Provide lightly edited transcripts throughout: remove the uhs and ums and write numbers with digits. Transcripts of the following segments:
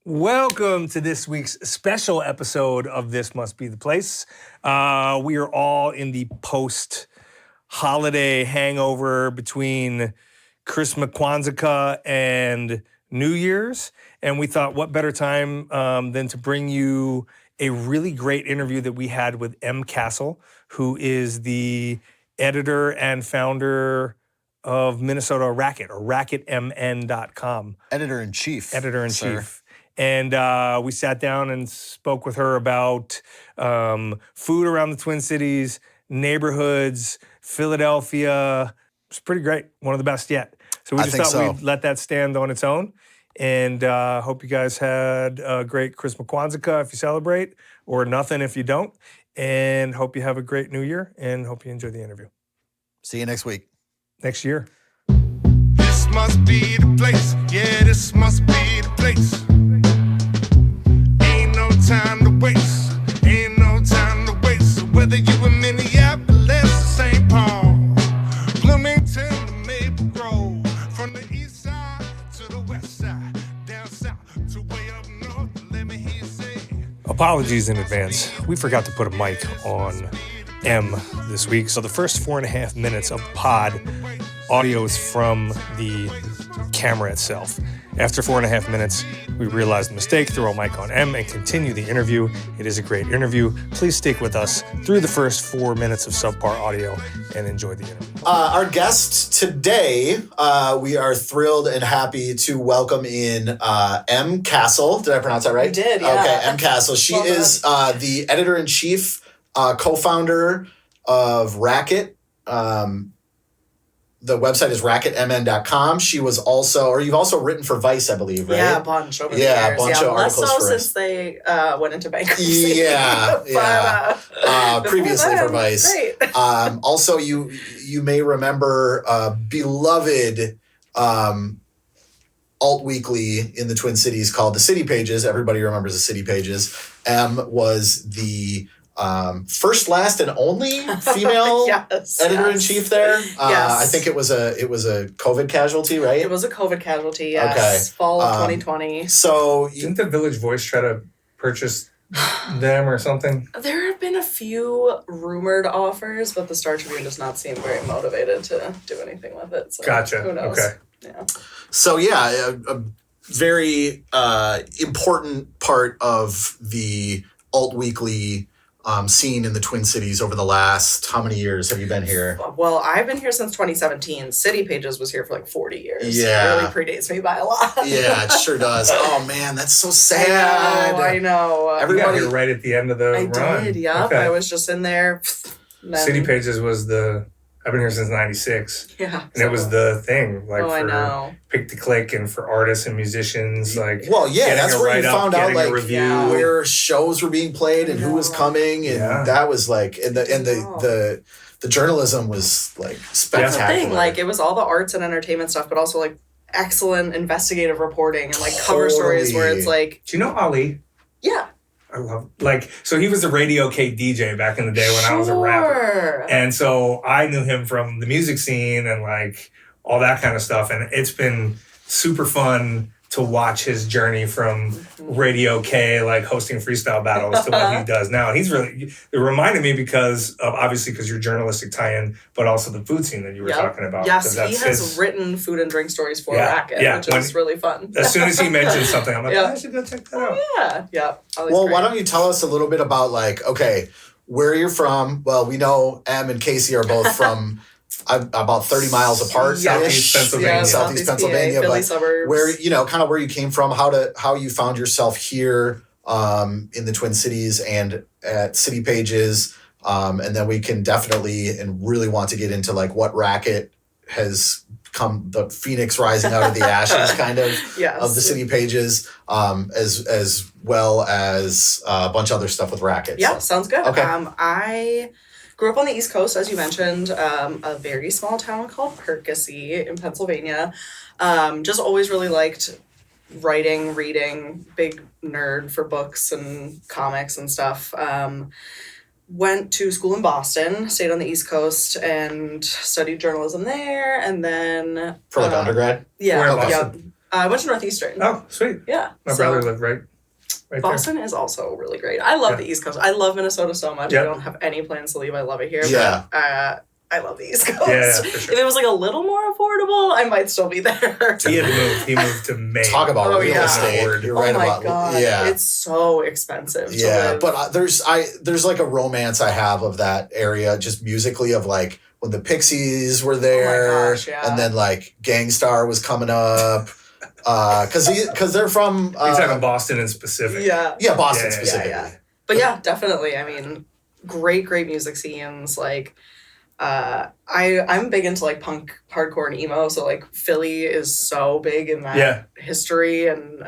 Welcome to this week's special episode of This Must Be the Place. We are all in the post-holiday hangover between Christmas Kwanzaa and New Year's. And we thought, what better time than to bring you a really great interview that we had with Cassel, who is the editor and founder of Minnesota Racket, or racketmn.com. Editor-in-chief. Editor-in-chief. And we sat down and spoke with her about food around the Twin Cities, neighborhoods, Philadelphia. It's pretty great. One of the best yet. So we just thought we'd let that stand on its own. And hope you guys had a great Christmas Kwanzaa if you celebrate, or nothing if you don't. And hope you have a great New Year, and hope you enjoy the interview. See you next week. Next year. This must be the place. Yeah, this must be the place. Ain't no time to waste. Ain't no time to waste. So whether you in Minneapolis or St. Paul, Bloomington to Maple Grove, from the east side to the west side, down south to way up north, let me hear you say. Apologies in advance. We forgot to put a mic on M this week. So the first 4.5 minutes of pod audio is from the camera itself. After 4.5 minutes, we realized the mistake, throw a mic on M, and continue the interview. It is a great interview. Please stick with us through the first 4 minutes of subpar audio and enjoy the interview. Our guest today, we are thrilled and happy to welcome in M. Cassel. Did I pronounce that right? You did, yeah. Okay, M. Cassel. She is the editor-in-chief, co-founder of Racket. The website is racketmn.com. She was also, or you've also written for Vice, I believe, right? Yeah, a bunch over the years. A bunch of articles less so for since they went into bankruptcy. Yeah, but, previously for Vice. Great. Also, you may remember beloved alt weekly in the Twin Cities called The City Pages. Everybody remembers The City Pages. M was the first, last, and only female editor-in-chief there. Yes. I think it was a COVID casualty, right? It was a COVID casualty, yes. Okay. Fall of 2020. So Didn't the Village Voice try to purchase them or something? There have been a few rumored offers, but the Star Tribune does not seem very motivated to do anything with it. So Gotcha. Who knows? Okay. Yeah. So a very important part of the alt weekly scene in the Twin Cities over the last, how many years have you been here? Well, I've been here since 2017. City Pages was here for like 40 years. Yeah. It really predates me by a lot. Yeah, it sure does. Oh man, that's so sad. I know. Everybody got here right at the end of the run. I did, yeah. Okay. I was just in there. City Pages was I've been here since 96. Yeah. And it was the thing, like I for know. pick to click and for artists and musicians, like that's where you found out like where shows were being played and who was coming, and that was like the journalism was like spectacular. That's the thing, like it was all the arts and entertainment stuff, but also like excellent investigative reporting and like cover stories where it's like, do you know Ali? Yeah. I love, so he was a Radio K DJ back in the day when I was a rapper. And so I knew him from the music scene and like all that kind of stuff. And it's been super fun to watch his journey from Radio K, like hosting freestyle battles, to what he does now. He's really, it reminded me because you're journalistic tie-in, but also the food scene that you were talking about. Yes, he has written food and drink stories for Racket, which is really fun. As soon as he mentioned something, I'm like, I should go check that out. Yeah. Well, why don't you tell us a little bit about like, okay, where you're from? Well, we know Em and Casey are both from about 30 miles apart. Southeast Pennsylvania. Southeast Pennsylvania. Philly suburbs. Where, kind of where you came from, how you found yourself here in the Twin Cities and at City Pages. And then we can definitely and really want to get into like what Racket has come, the phoenix rising out of the ashes kind of of the City Pages, as well as a bunch of other stuff with Racket. Yeah, sounds good. Okay. I grew up on the East Coast, as you mentioned, a very small town called Perkasie in Pennsylvania. Just always really liked writing, reading, big nerd for books and comics and stuff. Went to school in Boston, stayed on the East Coast, and studied journalism there, and then... For like undergrad? Yeah. Okay. Yep. I went to Northeastern. Oh, sweet. Yeah. My brother lived right Boston is also really great. I love the East Coast. I love Minnesota so much. Yeah. I don't have any plans to leave. I love it here. Yeah. But, I love the East Coast. Yeah, for sure. If it was like a little more affordable, I might still be there. He had to move. He moved to Maine. Talk about real yeah. estate. You're right oh my about God. yeah. It's so expensive. Yeah, to live. but there's like a romance I have of that area, just musically, of like when the Pixies were there, gosh, yeah. and then like Gangstar was coming up, because they're from. He's talking Boston in specific. Yeah. Yeah, Boston Yeah, specifically. Yeah. But yeah, definitely. I mean, great music scenes. Like, I'm big into like punk, hardcore, and emo. So like Philly is so big in that history, and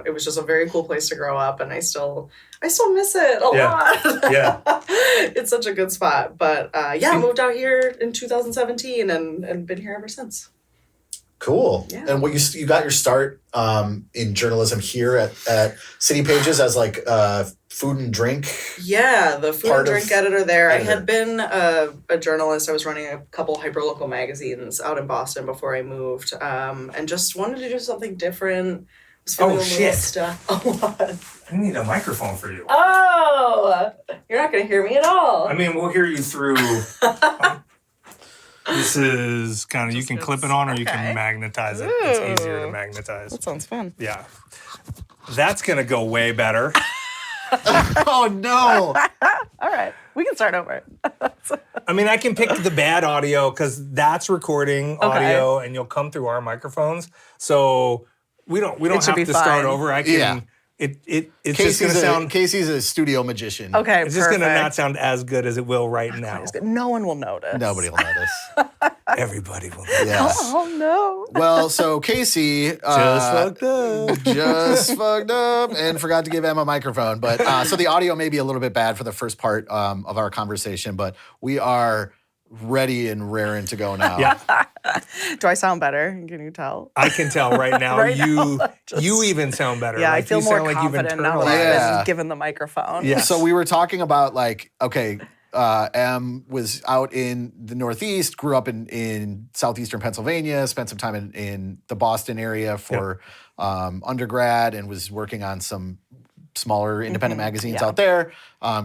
it was just a very cool place to grow up. And I still miss it a lot. Yeah. It's such a good spot. But I moved out here in 2017 and been here ever since. Cool. Yeah. And what you got your start in journalism here at City Pages as like food and drink. Yeah, the food and drink editor there. editor. I had been a journalist. I was running a couple hyperlocal magazines out in Boston before I moved, and just wanted to do something different. Was feeling a little stuck. I need a microphone for you. Oh, you're not going to hear me at all. I mean, we'll hear you through. This is kind of, you can clip it on or you can magnetize it. It's easier to magnetize. That sounds fun. Yeah. That's going to go way better. Oh no! All right, we can start over. I mean, I can pick the bad audio because that's recording audio and you'll come through our microphones. So we don't have to start over. I can. Yeah. It's just going to sound. Casey's a studio magician. Okay, It's just going to not sound as good as it will right now. No one will notice. Nobody will notice. Everybody will. Know. Yes. Oh no. Well, so Casey just fucked up and forgot to give Emma a microphone. But so the audio may be a little bit bad for the first part of our conversation, but we are ready and raring to go now. Yeah. Do I sound better? Can you tell? I can tell right now. You even sound better. Yeah, like, I feel you more sound like you've confident now internalized. that I've been given the microphone. Yeah. So we were talking about like, okay, Em was out in the Northeast, grew up in southeastern Pennsylvania, spent some time in the Boston area for undergrad, and was working on some smaller independent magazines out there.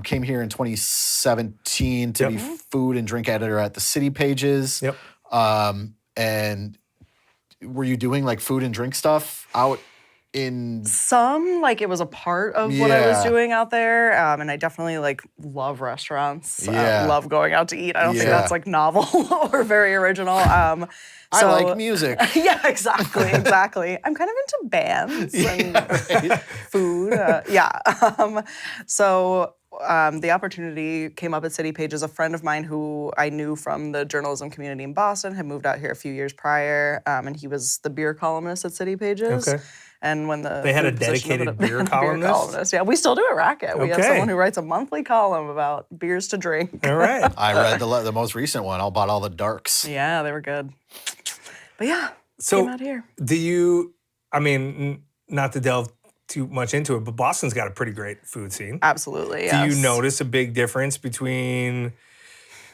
Came here in 2017 to be food and drink editor at the City Pages. Yep. And were you doing like food and drink stuff out in Some, like it was a part of what I was Yeah. doing out there. And I definitely like love restaurants. Yeah. Love going out to eat. I don't think Yeah. that's like novel or very original. I So- like music. Yeah, exactly. I'm kind of into bands and food. So the opportunity came up at City Pages. A friend of mine who I knew from the journalism community in Boston had moved out here a few years prior, and he was the beer columnist at City Pages. Okay. And when They had a food position dedicated opened up- beer columnist? Yeah, we still do at Racket. We have Okay. someone who writes a monthly column about beers to drink. All right. I read the most recent one. I bought all the darks. Yeah, they were good. But yeah, So came out here. do you, I mean, not to delve too much into it, but Boston's got a pretty great food scene. Absolutely, Do yes. you notice a big difference between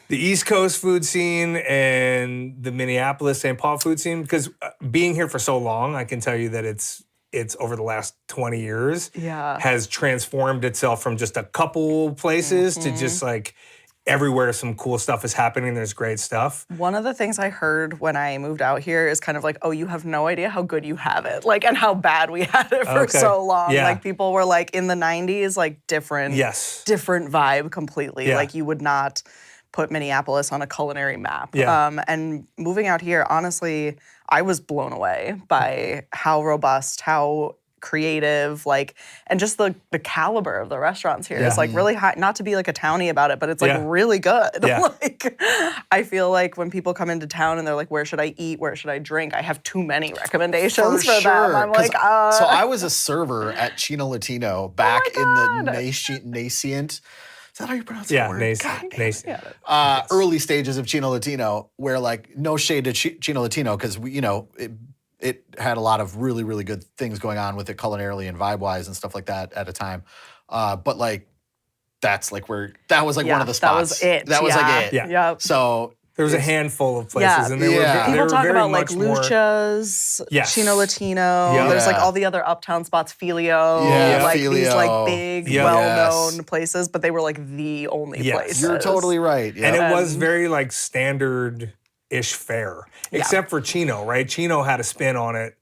the East Coast food scene and the Minneapolis, Saint Paul food scene? Because being here for so long, I can tell you that it's over the last 20 years Yeah. has transformed itself from just a couple places to just like everywhere some cool stuff is happening. There's great stuff. One of the things I heard when I moved out here is kind of like, oh, you have no idea how good you have it. Like, and how bad we had it for Okay. so long. Yeah. Like, people were like, in the 90s, like, different vibe completely. Yeah. Like, you would not put Minneapolis on a culinary map. Yeah. And moving out here, honestly, I was blown away by how robust, how creative, like, and just the caliber of the restaurants here is like really high. Not to be like a townie about it, but it's like really good. Yeah. Like, I feel like when people come into town and they're like, where should I eat? Where should I drink? I have too many recommendations for them. I'm 'cause- like, So I was a server at Chino Latino back in the nascent. Is that how you pronounce Yeah, the word? nascent. Early stages of Chino Latino, where like no shade to Chino Latino, because we, it had a lot of really, really good things going on with it culinarily and vibe-wise and stuff like that at a time. But like, that's like where, that was like one of the spots. That was it. That was like it. Yeah. Yep. So There was a handful of places, and they were Yeah. they People were talk very about like much more. Lucha's, Yes. Chino Latino. Yeah. There's like Yeah. all the other uptown spots, Filio, Yeah, like these Filio. like big, Yeah. well-known Yes. places, but they were like the only Yes. places. You're totally right. Yeah. And it was And- very like standard-ish fare, except for Chino, right? Chino had a spin on it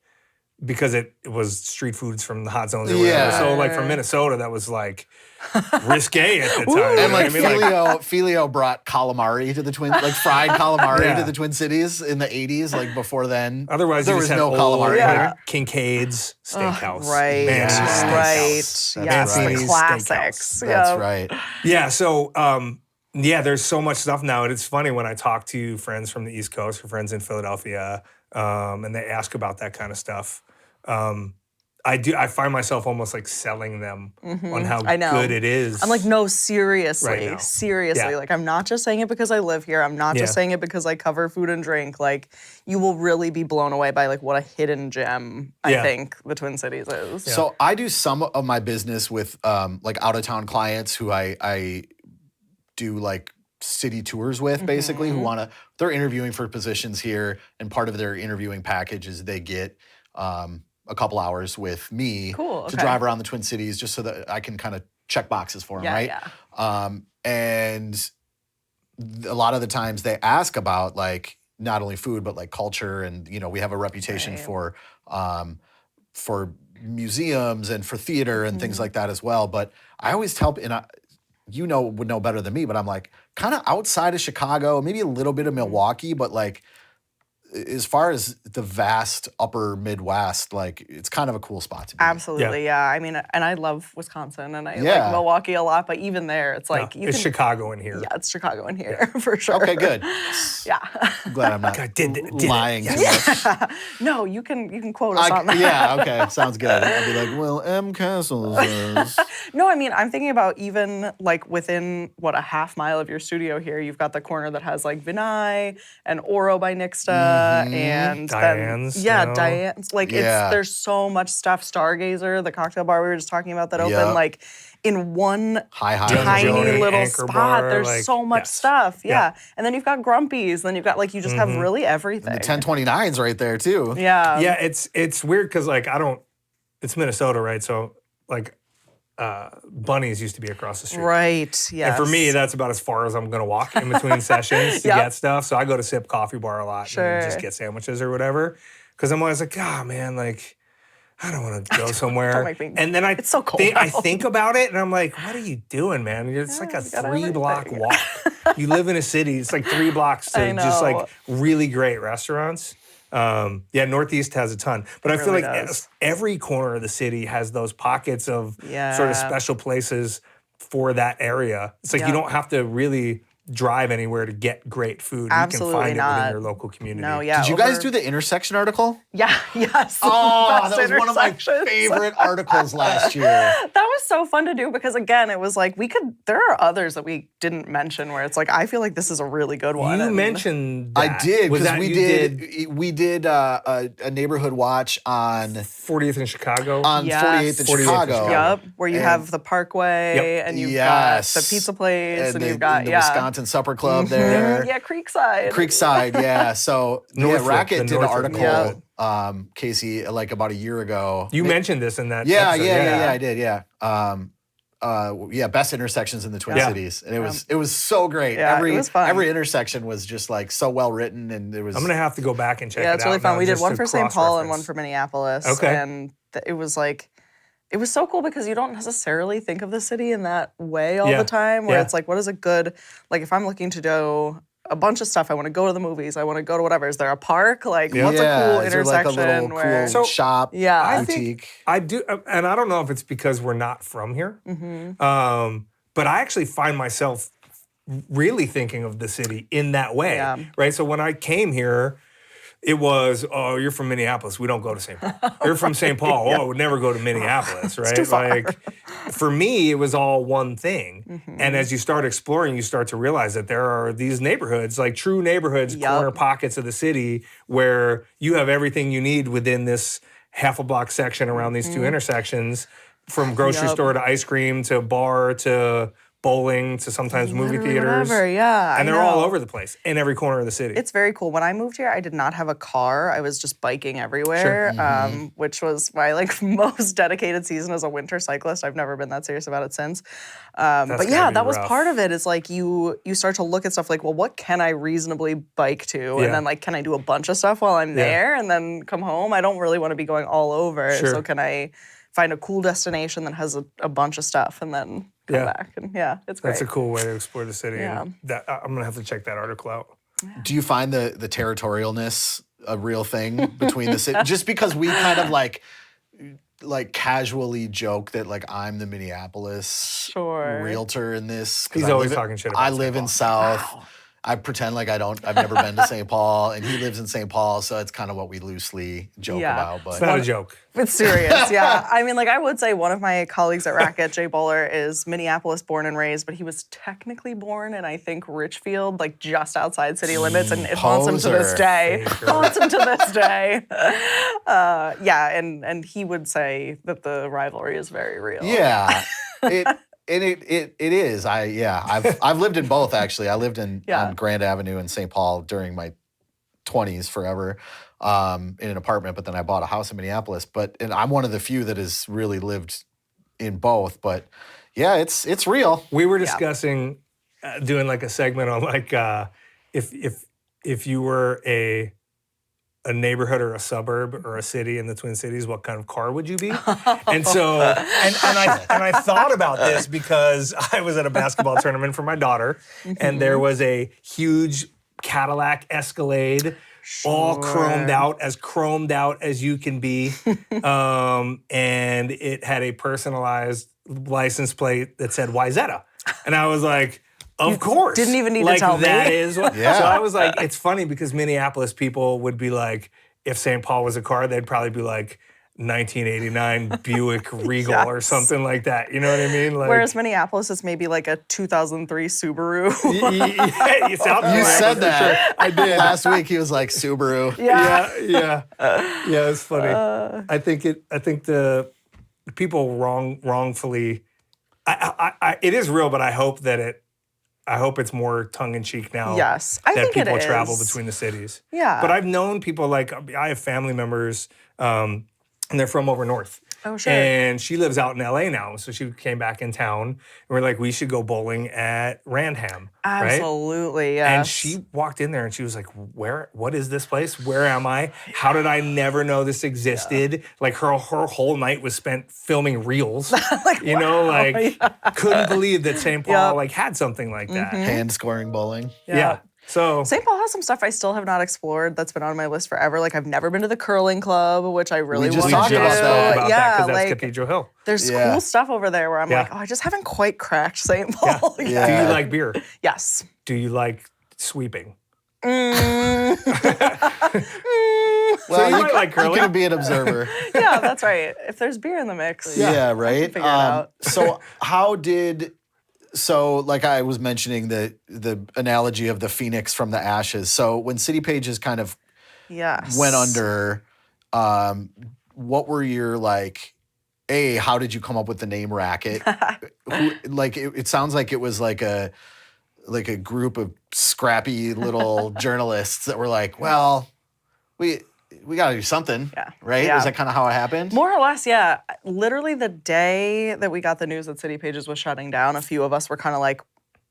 because it was street foods from the hot zones or whatever. Yeah. So like from Minnesota, that was like risque at the time. you know And what like I mean? Like, Filio brought calamari to the Twin, like fried calamari Yeah. to the Twin Cities in the 80s. Like before then, otherwise, there you was just had no old, calamari Yeah. here. like, Kincaid's Steakhouse, Right, Mancini's right. Steakhouse, Yeah, it's the Mancini's classics. Steakhouse. That's Yeah. right. Yeah, so yeah, there's so much stuff now, and it's funny when I talk to friends from the East Coast or friends in Philadelphia, and they ask about that kind of stuff. I find myself almost like selling them on how I know. good it is. I'm like, no, seriously, Right now. seriously. Yeah. Like, I'm not just saying it because I live here. I'm not just Yeah. saying it because I cover food and drink. Like, you will really be blown away by like what a hidden gem I Yeah. think the Twin Cities is. So I do some of my business with like out of town clients who I do like city tours with, basically, who want to. They're interviewing for positions here, and part of their interviewing package is they get a couple hours with me Cool, to okay. drive around the Twin Cities, just so that I can kind of check boxes for them, Yeah, right? yeah. And a lot of the times they ask about like not only food but like culture, and you know we have a reputation Right. for museums and for theater and things like that as well. But I always tell, and you know would know better than me, but I'm like kind of outside of Chicago, maybe a little bit of Milwaukee, but like as far as the vast upper Midwest, like it's kind of a cool spot to be. Absolutely, yeah. I mean, and I love Wisconsin and I Yeah. like Milwaukee a lot, but even there, it's like it's Chicago in here. Yeah, it's Chicago in here for sure. Okay, good. Yeah. I'm glad I'm not God, did lying it. too Yes. much. No, you can quote us on that. Yeah, okay, sounds good. I'd be like, well, M. Cassel says. No, I mean, I'm thinking about even like within what a half mile of your studio here, you've got the corner that has like Vinay and Oro by Nixta and Diane's, then, yeah, you know. Diane's. Like Yeah. it's there's so much stuff. Stargazer, the cocktail bar we were just talking about that opened Yeah. like in one Hi. tiny Joni little Anchor spot. Bar, There's like, so much yes. stuff. Yeah. Yeah. And then you've got Grumpy's. Then you've got like you just have really everything. The 1029's right there too. Yeah. Yeah, it's weird because like it's Minnesota, right? So like Bunny's used to be across the street. Right. Yeah. And for me, that's about as far as I'm gonna walk in between sessions to Yep. get stuff. So I go to Sip Coffee Bar a lot and just Sure. get sandwiches or whatever. Because I'm always like, oh man, like I don't want to go somewhere. make me- And then I It's so cold I out. think about it and I'm like, what are you doing, man? It's like a you got 3-block everything. walk. You live in a city. It's like 3 blocks to I just like know. really great restaurants. Yeah, Northeast has a ton, but I feel really like does. every corner of the city has those pockets of sort Yeah. of special places for that area. It's like you Yeah. don't have to really drive anywhere to get great food. Absolutely you can find it not. within your local community. No, yeah. Did you guys over- do the intersection article? Yeah, yes. Oh, Best that was one of my intersections. favorite articles last year. That was so fun to do because again, it was like there are others that we didn't mention where it's like I feel like this is a really good one. You and- mentioned I that. did Was because that we you did a neighborhood watch on 40th in Chicago. 48th in 48th in Chicago. Chicago. Yep, where you And- have the Parkway Yep. and you've Yes. got the pizza place and the, you've got the yeah. Wisconsin Supper Club there. Yeah, Creekside. Creekside, yeah. So Northwood, Racket the did an Northwood. article, Casey, like about a year ago. You mentioned this in that Yeah, episode. yeah, I did, yeah. Best intersections in the Twin Yeah. Cities, and it was so great. Yeah, it was fun. Every intersection was just like so well written, and it was. I'm gonna have to go back and check it out. Yeah, it's really fun. now We did just one to for St. Paul and one cross-reference. for Minneapolis. Okay. And it was like, it was so cool because you don't necessarily think of the city in that way all Yeah. the time, where Yeah. it's like, what is a good, like if I'm looking to do a bunch of stuff, I want to go to the movies, I want to go to whatever. Is there a park? Like, Yeah. what's a cool is there like a intersection little where, cool So, shop, Yeah. I think- boutique? I do, and I don't know if it's because we're not from here, Mm-hmm. but I actually find myself really thinking of the city in that way, Yeah. right? So when I came here, it was, oh, you're from Minneapolis. We don't go to St. Paul. You're from St. Paul. Oh, I would never go to Minneapolis, right? too far. Like, for me, it was all one thing. Mm-hmm. And as you start exploring, you start to realize that there are these neighborhoods, like true neighborhoods, Yup. corner pockets of the city, where you have everything you need within this half a block section around these two intersections, from grocery Yup. store to ice cream to bar to bowling to sometimes movie Literally theaters. whatever, yeah, And I they're all know. over the place in every corner of the city. It's very cool. When I moved here, I did not have a car. I was just biking everywhere, which was my like most dedicated season as a winter cyclist. I've never been that serious about it since. But gotta yeah, be that was rough. part of it. Is like you start to look at stuff like, well, what can I reasonably bike to? Yeah. And then like, can I do a bunch of stuff while I'm there and then come home? I don't really want to be going all over. Sure. So can I find a cool destination that has a bunch of stuff and then come back? And it's great. That's a cool way to explore the city. Yeah. And that, I'm gonna have to check that article out. Do you find the territorialness a real thing between the city? Just because we kind of like casually joke that like I'm the Minneapolis realtor in this. 'Cause He's I always live talking shit about I St. live in Paul. South. I pretend like I've never been to St. Paul, and he lives in St. Paul, so it's kind of what we loosely joke about. But It's not a joke. It's serious, yeah. I mean, like I would say one of my colleagues at Racket, Jay Bowler, is Minneapolis born and raised, but he was technically born in, I think, Richfield, like just outside city limits, and it haunts him to this Poser. day. Haunts him to this day. And he would say that the rivalry is very real. yeah, it is. I've lived in both actually. I lived on Grand Avenue in St. Paul during my 20s forever. In an apartment, but then I bought a house in Minneapolis. And I'm one of the few that has really lived in both. But yeah, it's real. We were discussing doing like a segment on like if you were a neighborhood or a suburb or a city in the Twin Cities, what kind of car would you be? And so and I thought about this because I was at a basketball tournament for my daughter, and there was a huge Cadillac Escalade. All chromed out as you can be. And it had a personalized license plate that said Wyzetta. And I was like, of course. Didn't even need like, to tell me. that is what. Yeah. So I was like, it's funny because Minneapolis people would be like, if St. Paul was a car, they'd probably be like, 1989 Buick Regal or something like that. You know what I mean? Like, Whereas Minneapolis is maybe like a 2003 Subaru. yeah, it sounds You right. said that. I did. Last week he was like Subaru. Yeah, it's funny. I think the people wrongfully. It is real, but I hope it's more tongue in cheek now. Yes, I think it people is. travel between the cities. Yeah. But I've known people like I have family members, and they're from over north. Oh, sure. And she lives out in LA now, so she came back in town. And we're like, we should go bowling at Randham. Right? Absolutely, yes. And she walked in there and she was like, what is this place? Where am I? How did I never know this existed? Like her whole night was spent filming reels. Couldn't believe that St. Paul like had something like that. Hand scoring bowling. Yeah. So St. Paul has some stuff I still have not explored that's been on my list forever. Like I've never been to the curling club, which I really want to do. talked about that. about that because that's Cathedral Hill. There's cool stuff over there where I'm like, oh, I just haven't quite cracked St. Paul. Yeah. Do you like beer? Yes. Do you like sweeping? Well, you might like curling. You can be an observer. Yeah, that's right. If there's beer in the mix. Yeah, right. figure it out. So like I was mentioning the analogy of the phoenix from the ashes. So when City Pages kind of went under, what were your like? How did you come up with the name Racket? It sounds like it was like a group of scrappy little journalists that were like, well, we got to do something, right? Yeah. Is that kind of how it happened? More or less, yeah. Literally the day that we got the news that City Pages was shutting down, a few of us were kind of like,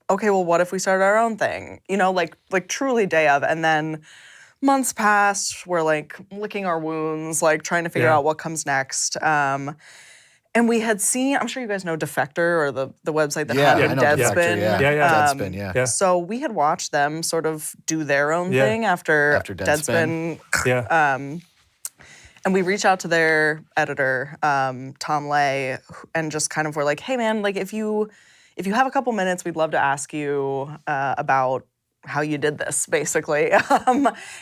okay, well, what if we started our own thing? You know, like truly day of. And then months passed, we're like licking our wounds, like trying to figure out what comes next. And we had seen, I'm sure you guys know Defector or the website that had I know Deadspin. Deadspin, yeah. So we had watched them sort of do their own thing after Deadspin. And we reached out to their editor, Tom Lay, and just kind of were like, hey man, like if you have a couple minutes, we'd love to ask you about how you did this, basically.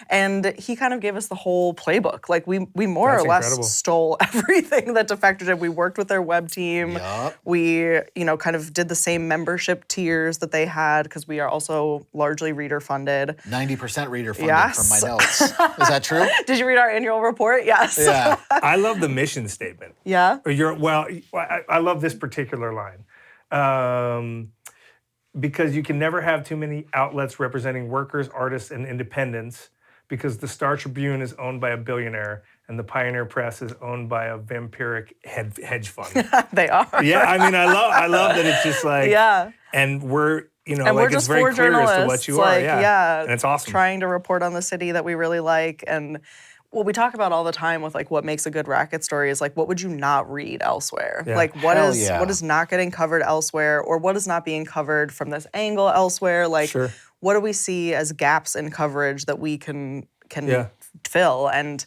And he kind of gave us the whole playbook. Like we more That's or less incredible. stole everything that Defector did. We worked with their web team. Yup. We, kind of did the same membership tiers that they had because we are also largely reader funded. 90% reader funded Yes. from my notes. Is that true? Did you read our annual report? Yes. Yeah. I love the mission statement. Yeah? I love this particular line. because you can never have too many outlets representing workers, artists, and independents, because the Star Tribune is owned by a billionaire and the Pioneer Press is owned by a vampiric hedge fund. They are. Yeah, I mean, I love that it's just like, Yeah. and we're, And like we're it's just very four clear journalists, as to what you are. Yeah, and it's awesome. Trying to report on the city that we really like, and what we talk about all the time with like what makes a good Racket story is like what would you not read elsewhere? Yeah. Like what Hell is yeah. what is not getting covered elsewhere, or what is not being covered from this angle elsewhere? Like Sure. what do we see as gaps in coverage that we can Yeah. fill? And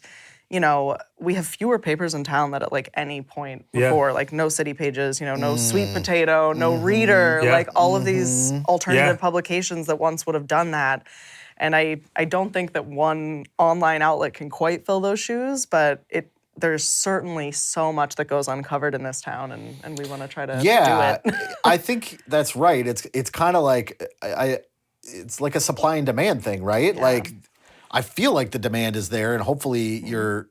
we have fewer papers in town that at like any point Yeah. before, like no City Pages, no Sweet Potato, no Reader, Yeah. like all of these alternative Yeah. publications that once would have done that. And I don't think that one online outlet can quite fill those shoes, but there's certainly so much that goes uncovered in this town, and we want to try to do it. I think that's right. It's kind of like it's like a supply and demand thing, right? Yeah. Like I feel like the demand is there, and hopefully your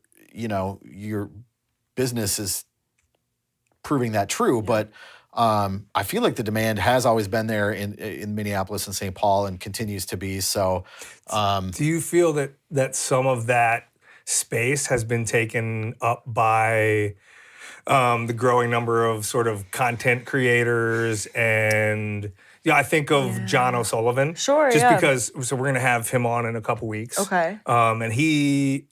business is proving that true. But I feel like the demand has always been there in Minneapolis and St. Paul and continues to be. So, do you feel that some of that space has been taken up by the growing number of sort of content creators? And I think of John O'Sullivan. Sure, Just yeah. because, so we're going to have him on in a couple weeks. Okay. And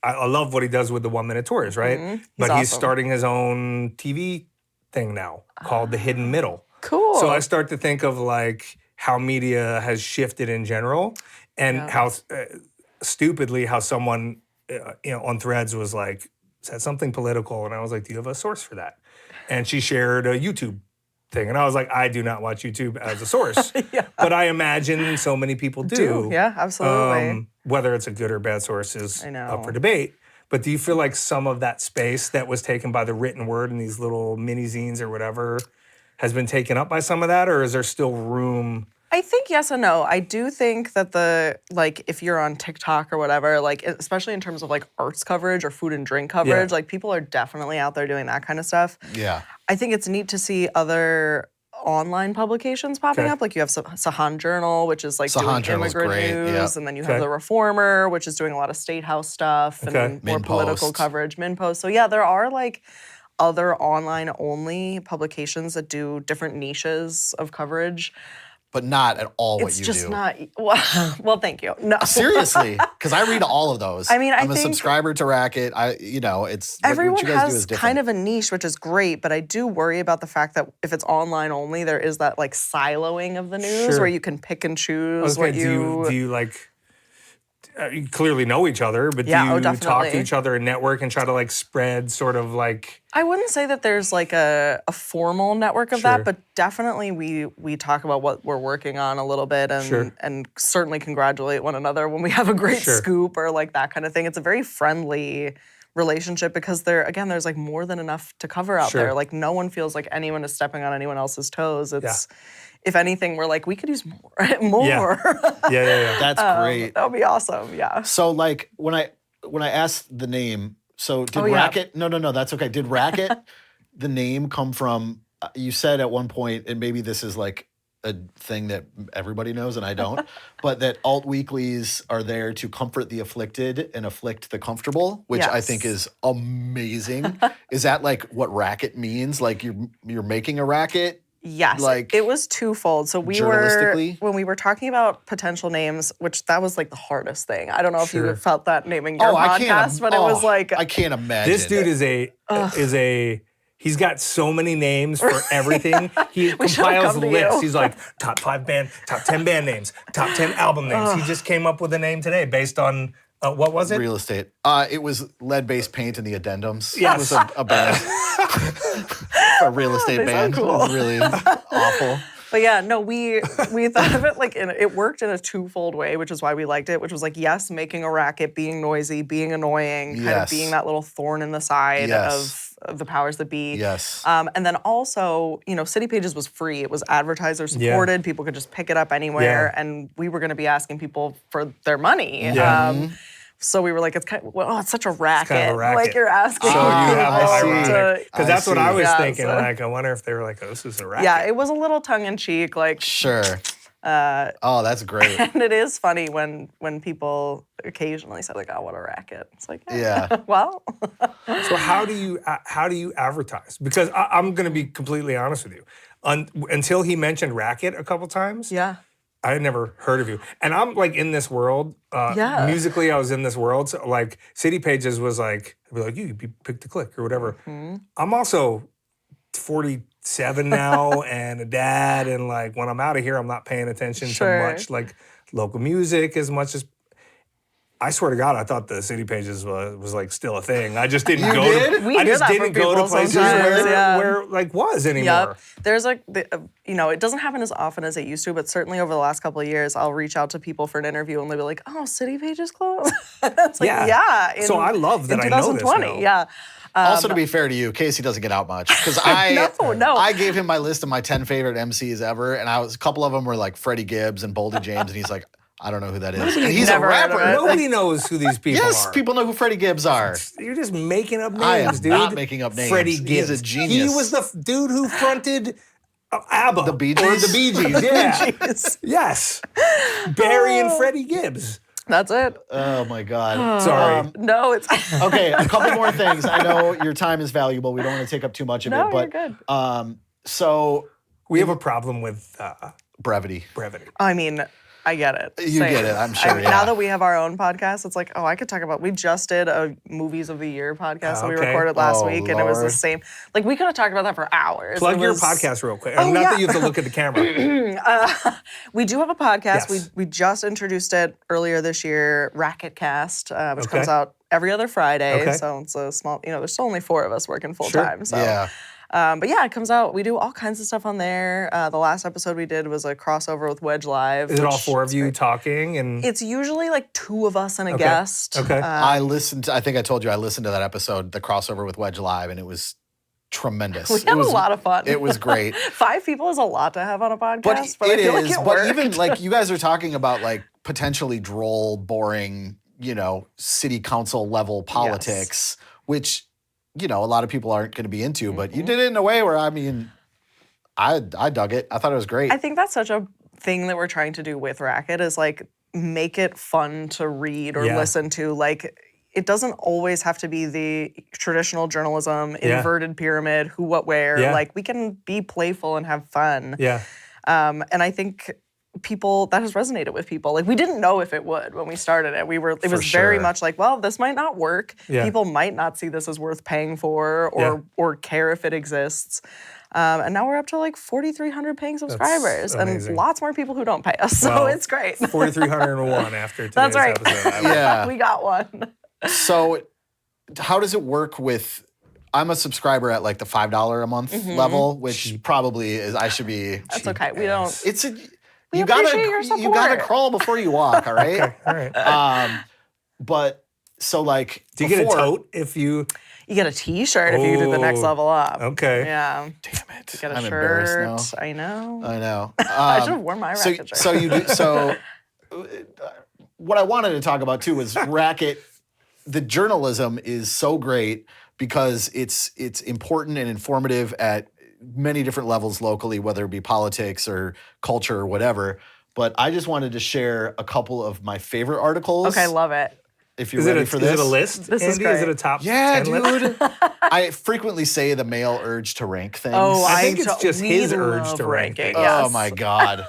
I love what he does with the 1 Minute Tours, right? But he's awesome. starting his own TV thing now called The Hidden Middle. Cool. So I start to think of like how media has shifted in general, and how stupidly how someone on Threads was like, said something political, and I was like, do you have a source for that? And she shared a YouTube thing, and I was like, I do not watch YouTube as a source, but I imagine so many people do. Yeah, absolutely. Whether it's a good or bad source is I know. up for debate. But do you feel like some of that space that was taken by the written word in these little mini zines or whatever has been taken up by some of that, or is there still room? I think yes and no. I do think that if you're on TikTok or whatever, like especially in terms of like arts coverage or food and drink coverage, like people are definitely out there doing that kind of stuff. yeah. I think it's neat to see other online publications popping Okay. up. Like you have Sahan Journal, which is like Sahan doing Journal's immigrant great, news, yeah. and then you Okay. have The Reformer, which is doing a lot of State House stuff Okay. and more political MinPost. coverage, MinPost. So yeah, there are like other online only publications that do different niches of coverage. But not at all what It's you just do. not well, thank you. No. Seriously, because I read all of those. I mean, I I'm a think subscriber to Racket. It's Everyone what you guys do is has different. kind of a niche, which is great, but I do worry about the fact that if it's online only, there is that like siloing of the news Sure. where you can pick and choose Okay, what do you like? You clearly know each other, but Yeah, do you talk to definitely. each other and network and try to like spread sort of like? I wouldn't say that there's like a formal network of Sure. that, but definitely we talk about what we're working on a little bit and Sure. and certainly congratulate one another when we have a great Sure. scoop or like that kind of thing. It's a very friendly relationship because there's like more than enough to cover out Sure. there. Like no one feels like anyone is stepping on anyone else's toes. It's if anything, we're like, we could use more. more. Yeah. That's great. That would be awesome. Yeah. So like when I asked the name, so did Oh, yeah. Racket? No, that's okay. Did Racket the name come from? You said at one point, and maybe this is like a thing that everybody knows and I don't, but that alt weeklies are there to comfort the afflicted and afflict the comfortable, which I think Yes. is amazing. Is that like what Racket means? Like you're making a racket? Yes, Like, it was twofold. So we were journalistically? when we were talking about potential names, which that was like the hardest thing. I don't know if Sure. you felt that naming your I can't. podcast, but it was like I can't imagine. This dude is a. He's got so many names for everything. He should've compiles come to lists. you. He's like top 10 band names, top 10 album names. He just came up with a name today based on what was it? real estate. It was lead-based paint and the addendums. Yes. It was a band. A real estate They sound band. It was really awful. But yeah, no, we thought of it like it worked in a twofold way, which is why we liked it, which was like, yes, making a racket, being noisy, being annoying, kind of Yes. being that little thorn in the side Yes. of the powers that be. Yes. And then also, City Pages was free. It was advertiser supported. People could just pick it up anywhere. Yeah. And we were going to be asking people for their money. Yeah. So we were like, it's such a racket. kind of a racket. Like you're asking So you have I the see. ironic. Because I that's what see. I was Yeah, thinking. so- Like, I wonder if they were like, oh, this is a racket. Yeah, it was a little tongue in cheek. Like, Sure. Oh, that's great. And it is funny when people occasionally say like, "Oh, what a racket!" It's like, Yeah. well, So how do you advertise? Because I'm going to be completely honest with you. Until he mentioned Racket a couple times, yeah, I had never heard of you. And I'm like in this world. Yeah. Musically, I was in this world. So like City Pages was like, I'd be like, you picked a click or whatever. I'm also 47 now and a dad, and like when I'm out of here, I'm not paying attention Sure. to much like local music as much as. I swear to God, I thought the City Pages was like still a thing. I just didn't go. did? We I do just that for didn't go to people places sometimes, yeah. where like was anymore. Yep. There's like, it doesn't happen as often as it used to, but certainly over the last couple of years, I'll reach out to people for an interview and they'll be like, "Oh, City Pages closed." It's like, yeah. So I love that in I know this 2020, now. yeah. Also, to be fair to you, Casey doesn't get out much because No. I gave him my list of my 10 favorite MCs ever, and a couple of them were like Freddie Gibbs and Boldy James, and he's like, I don't know who that is. And he's a Never heard of rapper. it. Nobody knows who these people Yes, are. people know who Freddie Gibbs are. You're just making up names, I am dude. not making up names. Freddie He's Gibbs. a genius. He was the dude who fronted ABBA. The Bee Or Gees? the Bee Gees, yeah. Jeez. Yes. Barry and Freddie Gibbs. That's it. Oh my God. Sorry. No, it's Okay, a couple more things. I know your time is valuable. We don't want to take up too much of No, it, but you're good. So We have a problem with brevity. brevity. I mean, I get it. You get it, I'm sure, yeah. Now that we have our own podcast, it's like, oh, I could talk about. We just did a Movies of the Year podcast that we Okay. recorded last Oh, week, and it was the Lord. same. Like, we could have talked about that for hours. Plug It your was- podcast real quick. Oh, Not yeah. that you have to look at the camera. We do have a podcast. Yes. We just introduced it earlier this year, Racket Cast, which Okay. comes out every other Friday. Okay. So it's a small, there's still only 4 of us working full Sure. time. So. Yeah. But yeah, it comes out. We do all kinds of stuff on there. The last episode we did was a crossover with Wedge Live. Is it all which 4 of is you great. talking? And It's usually like 2 of us and a Okay. guest. Okay. I think I told you I listened to that episode, the crossover with Wedge Live, and it was tremendous. We It had was a lot of fun. It was great. 5 people is a lot to have on a podcast, But but I it feel is. like it But worked. even like you guys are talking about like potentially droll, boring, city council level politics, which a lot of people aren't going to be into. But you did it in a way where I dug it. I thought it was great. I think that's such a thing that we're trying to do with Racket is like make it fun to read or Yeah. listen to. Like it doesn't always have to be the traditional journalism, Yeah. inverted pyramid, who, what, where. Yeah. Like we can be playful and have fun. yeah. And I think that has resonated with people. Like we didn't know if it would when we started it. It was very sure. much like, well, this might not work. Yeah. People might not see this as worth paying for or care if it exists. And now we're up to like 4,300 paying subscribers amazing. and lots more people who don't pay us. So Well, it's great. 4,301 after today's That's right. episode. Yeah. We got one. So, how does it work with? I'm a subscriber at like the $5 a month level, which probably is. I should be. That's okay. We don't. It's a. We You appreciate your you gotta support. crawl before you walk. All right. Okay, all right. But so like. Do you get a before- tote if you? You get a T-shirt if you do the next Oh, level up. Okay. Yeah. Damn it! You get a I'm shirt. embarrassed now. I know. I know. I should have worn my So, Racket shirt. so you do. So, what I wanted to talk about too was Racket. The journalism is so great because it's important and informative at many different levels locally, whether it be politics or culture or whatever. But I just wanted to share a couple of my favorite articles. Okay, love it. If you're Is it ready a for this. Is it a list? This is Andy? Is it great. a top? Yeah, 10 list? dude. I frequently say the male urge to rank things. Oh, I think it's just we his urge love to rank ranking. it. Yes. Oh my God.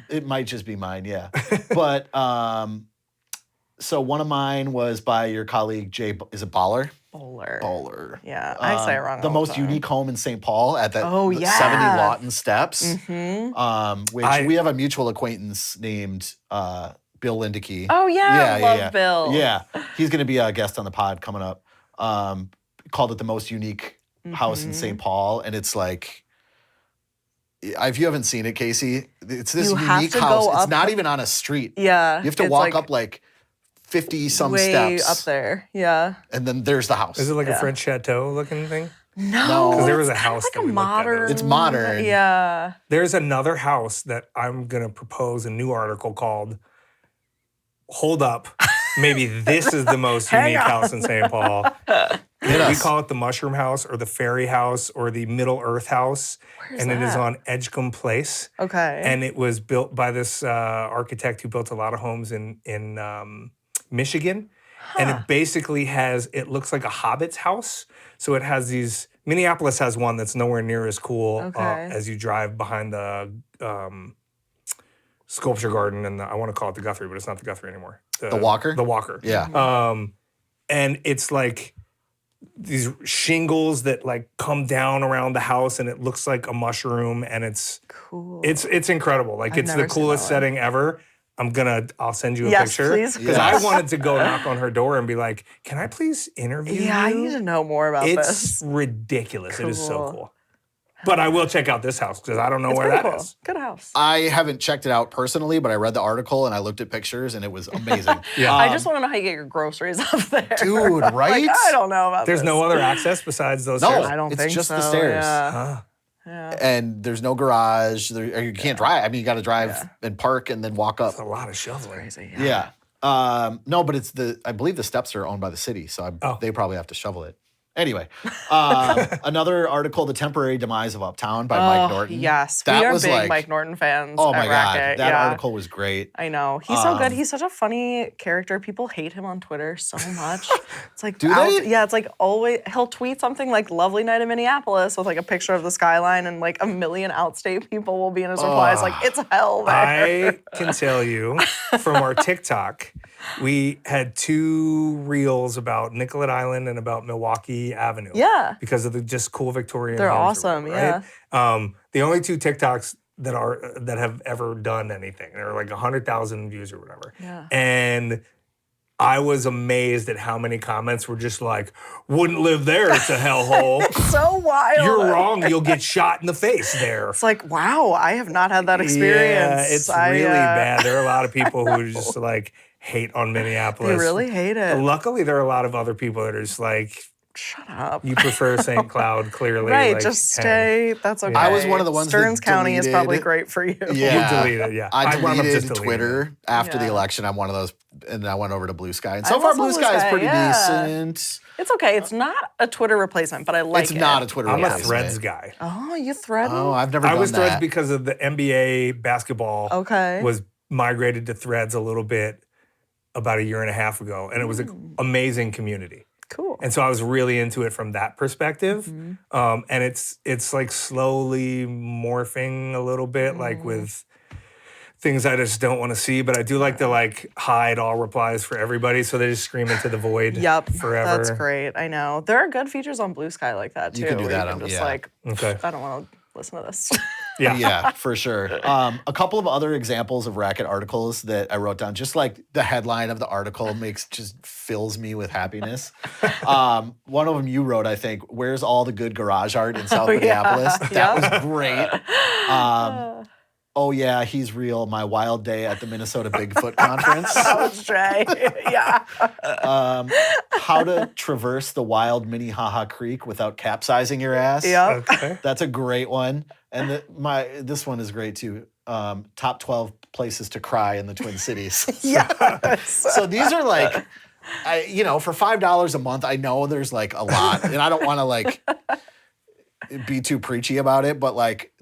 It might just be mine, yeah. But so one of mine was by your colleague Jay. Is it Baller? Bowler. Yeah, I say it wrong. The all most time. unique home in St. Paul at that Oh, yeah. 70 Lawton Steps. Mm-hmm. Which we have a mutual acquaintance named Bill Lindicky. Oh yeah, love Bill. Yeah, he's going to be a guest on the pod coming up. Called it the most unique house Mm-hmm. in St. Paul, and it's like, if you haven't seen it, Casey, it's this You have unique to house. go It's up- not even on a street. Yeah, You have to it's walk like up like 50 some way steps, up there. Yeah. and then there's the house. Is it like a Yeah. French chateau looking thing? No. Because there was a it's house like that a we looked at. modern. It's modern. Yeah. There's another house that I'm gonna propose a new article called "Hold Up." maybe this is the most unique house in St. Paul. We call it the Mushroom House or the Fairy House or the Middle Earth House. Where's and it is that? on Edgecombe Place. Okay. And it was built by this architect who built a lot of homes in Michigan. And it basically it looks like a hobbit's house. So it has Minneapolis has one that's nowhere near as cool as you drive behind the sculpture garden. And I want to call it the Guthrie, but it's not the Guthrie anymore. The Walker? The Walker. Yeah. And it's like these shingles that like come down around the house and it looks like a mushroom and it's cool. It's incredible. Like it's the coolest setting ever. I'll send you a picture. Please. Because I wanted to go knock on her door and be like, can I please interview you? I need to know more about this. It's ridiculous. It is so cool. But I will check out this house because I don't know where that is. Good house. I haven't checked it out personally, but I read the article and I looked at pictures and it was amazing. I just want to know how you get your groceries up there. Dude, right? Like, I don't know about There's this. no other access besides those No, stairs? I don't it's think just so. the stairs. Yeah. And there's no garage. You can't drive. I mean, you got to drive and park and then walk up. That's a lot of shoveling. Crazy. Yeah. No, but I believe the steps are owned by the city, so they probably have to shovel it. Anyway, another article, The Temporary Demise of Uptown by Mike Norton. Yes, That we are was big like- Mike Norton fans. Oh my at God. Racket. That article was great. I know. He's so good. He's such a funny character. People hate him on Twitter so much. It's like, Do they? Yeah, it's like always, he'll tweet something like lovely night in Minneapolis with like a picture of the skyline and like a million outstate people will be in his replies. Like, it's hell there. I can tell you from our TikTok, we had 2 reels about Nicollet Island and about Milwaukee Avenue. Yeah. Because of the just cool Victorian They're homes or awesome, whatever, right? The only 2 TikToks that have ever done anything. They're like 100,000 views or whatever. Yeah. And I was amazed at how many comments were just like, wouldn't live there, it's a hellhole. So wild. You're wrong, you'll get shot in the face there. It's like, wow, I have not had that experience. Yeah, it's really bad. There are a lot of people who just like hate on Minneapolis. They really hate it. Luckily, there are a lot of other people that are just like, Shut up. you prefer St. Cloud, clearly. Right, like, just hey. stay. That's okay. I was one of the ones that Stearns County is probably deleted- great for you. Yeah. You deleted, yeah. I wound up deleted just deleting Twitter after the Yeah. election. I'm one of those, and I went over to Blue Sky. And I so far, was on Blue Blue Sky is Sky, pretty yeah. decent. It's okay. It's not a Twitter replacement, but I like It's it. not a Twitter I'm a replacement. Threads guy. Oh, you thread? Oh, I've never I done was Threads that. because of the NBA basketball. Okay. Was migrated to Threads a little bit about a year and a half ago, and it was an amazing community. Cool. And so I was really into it from that perspective. And it's like slowly morphing a little bit, like with things I just don't want to see. But I do like to like hide all replies for everybody, so they just scream into the void Yep. forever. That's great. I know. There are good features on Blue Sky like that too. You can do where that You on- can just yeah. like, Okay. I don't want to listen to this. Yeah. Yeah, for sure. A couple of other examples of Racket articles that I wrote down, just like the headline of the article just fills me with happiness. One of them you wrote, I think, "Where's all the good garage art in South Minneapolis?" That was great. Oh yeah, he's real. My wild day at the Minnesota Bigfoot Conference. That was Jay. Yeah. How to traverse the wild Minnehaha Creek without capsizing your ass. Yep. Okay. That's a great one. And this one is great too. Top 12 places to cry in the Twin Cities. Yes. So these are like, for $5 a month, I know there's like a lot, and I don't want to like be too preachy about it, but like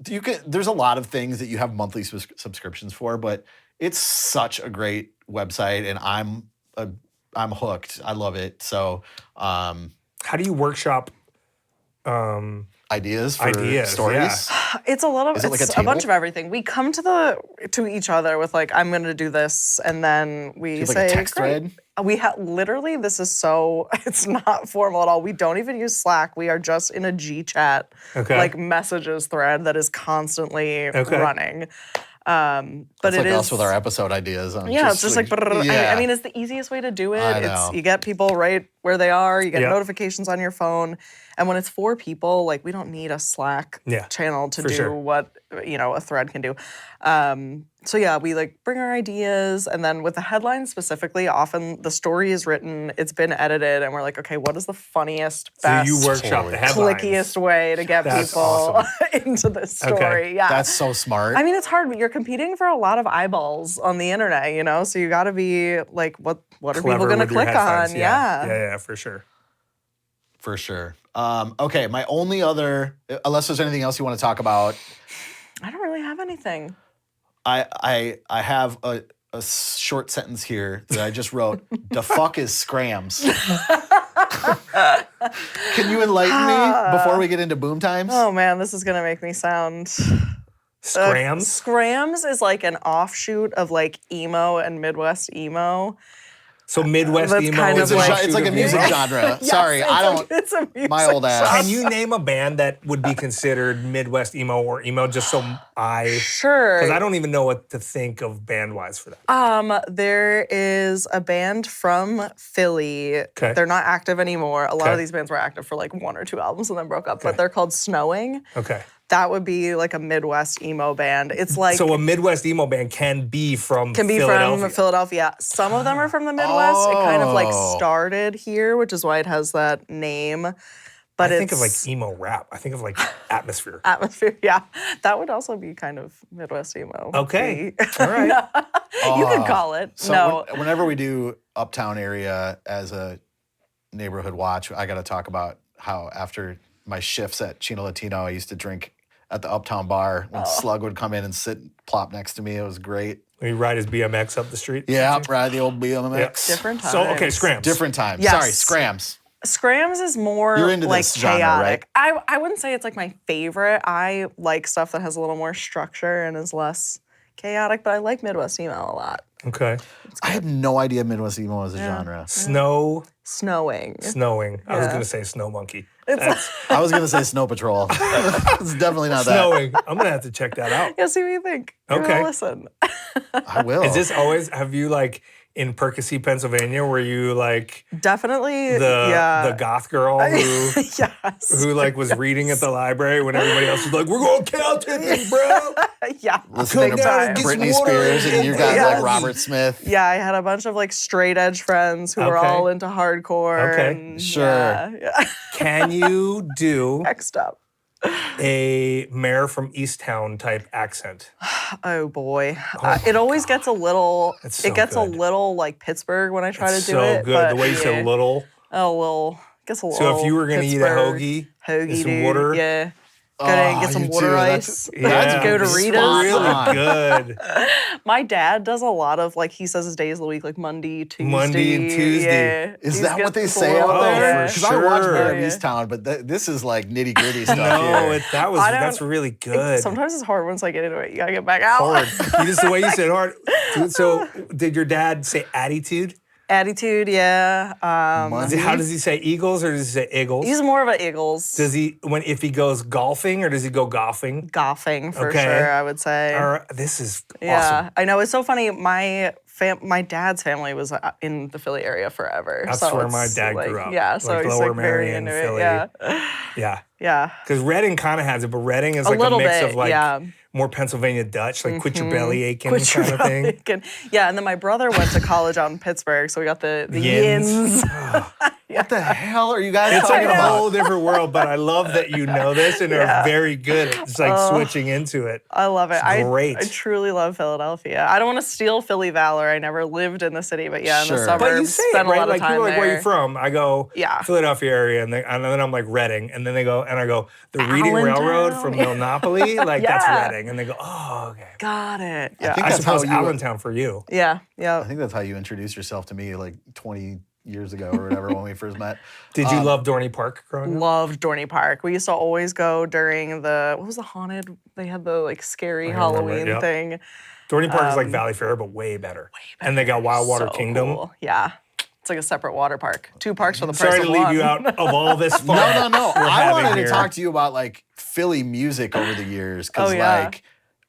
there's a lot of things that you have monthly subscriptions for, but it's such a great website, and I'm hooked. I love it. So, How do you workshop? ideas for Ideas, stories. yeah. It's a lot of Is it like it's a a bunch table? of everything. We come to each other with like, I'm gonna do this, and then we It's say like a text great. thread. We have literally, this is so, it's not formal at all. We don't even use Slack. We are just in a G chat, Okay. like messages thread that is constantly Okay. running. But It's it like is us with our episode ideas. yeah, it's just like, yeah. I mean, it's the easiest way to do it. I It's know. you get people right where they are. You get Yeah. notifications on your phone, and when it's 4 people, like we don't need a Slack Yeah, channel to for do sure. what a thread can do. So yeah, we like bring our ideas, and then with the headlines specifically, often the story is written, it's been edited, and we're like, okay, what is the funniest, So best, you workshop the headlines. clickiest way to get That's people awesome. into this story? Okay. Yeah, That's so smart. I mean, it's hard. You're competing for a lot of eyeballs on the internet, you know. So you got to be like, what are people Clever going to with your click headlines. on? Yeah, for sure. For sure. Okay, my only other, unless there's anything else you want to talk about, I don't really have anything. I have a short sentence here that I just wrote. The fuck is scrams? Can you enlighten me before we get into BooMTimeS? Oh man, this is gonna make me sound. Scrams? Scrams is like an offshoot of like emo and Midwest emo. So Midwest That's emo kind is of an like- offshoot It's like a of music emo? genre. Yes, Sorry, it's I a- don't. It's a music My old ass. Can you name a band that would be considered Midwest emo or emo just so I... Sure. Because I don't even know what to think of band-wise for that. There is a band from Philly. Okay. They're not active anymore. A lot Okay. of these bands were active for like 1 or 2 albums and then broke up, Okay. but they're called Snowing. Okay. That would be like a Midwest emo band. It's like So a Midwest emo band can be from Philadelphia. from Philadelphia. Some of them are from the Midwest. It kind of like Oh. started here, which is why it has that name. But I it's think of like emo rap. I think of like Atmosphere. atmosphere. Yeah, that would also be kind of Midwest emo. Okay. All right. You could call it. So no, whenever we do Uptown area as a neighborhood watch, I got to talk about how after my shifts at Chino Latino, I used to drink at the Uptown bar when Slug would come in and sit plop next to me. It was great. He ride his BMX up the street. Yeah, ride the old BMX. different times. So okay, scrams. Different times. Yes. Sorry, scrams. Scrams is more You're into like this genre, chaotic. I wouldn't say it's like my favorite. I like stuff that has a little more structure and is less chaotic, but I like Midwest emo a lot. Okay. I had no idea Midwest emo was a genre. Snowing. I was gonna say snow monkey. I was gonna say Snow Patrol. It's definitely not that. Snowing. I'm gonna have to check that out. Yeah, see what you think. Give it a Okay. listen. I will. Is this always? Have you like in Percy, Pennsylvania, were you like Definitely. the goth girl who Yes. who like was reading at the library when everybody else was like, "We're going cow tipping, bro." Yeah. listening big to time. get Britney some water. Spears and you got Yes. like Robert Smith? Yeah, I had a bunch of like straight edge friends who were Okay. all into hardcore. Okay. And, Sure. Yeah. Can you do Next up. a mayor from Easttown type accent? Oh boy. my It always gets a little, That's so it gets good. a little like Pittsburgh when I try It's to do so it. good. But The way you say little. A little, gets a little. So if you were gonna eat a Pittsburgh, hoagie, hoagie and some dude, water. yeah. Go to and get some you water too. ice. That's Go to spot Rita's. on. really good. My dad does a lot of like he says his days of the week like Monday, Tuesday. Monday and Tuesday. Yeah. Is He's that got what they this say little- out there? Yeah. Because I watch Sure. Mayor of Yeah. Easttown, but this is like nitty gritty stuff No, here. that's really good. Sometimes it's hard once I get into it. You gotta get back out. hard. Just the way you said hard. So did your dad say attitude? Attitude, yeah. How does he say eagles or does he say eagles? He's more of an Eagles. Does he if he goes golfing or does he go golfing? Golfing for Okay. sure, I would say. This is Yeah, awesome. I know. It's so funny. My dad's family was in the Philly area forever. That's so where my it's, dad like, grew up. Yeah, so like he's Lower like very Merion, into Philly. it. Yeah, Yeah. yeah. Because Reading kind of has it, but Reading is A like a little mix bit, of like yeah. more Pennsylvania Dutch, like quit your belly aching Quit your kind of thing. belly aching. Yeah, and then my brother went to college out in Pittsburgh, so we got the Yins. yins. What the hell are you guys It's like talking a about? whole different world, but I love that you know this and are very good at just like switching into it. I love it. great. I truly love Philadelphia. I don't want to steal Philly valor. I never lived in the city, but yeah, in Sure. the But suburbs, But you say spent it, right? a lot Like of time people are like, there. where are you from? I go, Yeah. Philadelphia area, and then I'm like Reading, and then they go, and I go, the Reading Railroad Allentown. from Milnopoly, like that's Yeah. Reading, and they go, oh, okay. Got it. Yeah. think I that's how suppose you- Allentown for you. Yeah. I Yeah. think that's how you introduced yourself to me like 20 years ago or whatever when we first met. Did you love Dorney Park growing up? Loved Dorney Park. We used to always go during what was the haunted? They had the like scary remember, Halloween yep. thing. Dorney Park is like Valley Fair, but way better. And they got Wildwater So Kingdom. cool. Yeah. It's like a separate water park. 2 parks for the price Sorry of to leave one. you out of all this fun. No. we're I having wanted here. to talk to you about like Philly music over the years because Oh, yeah. like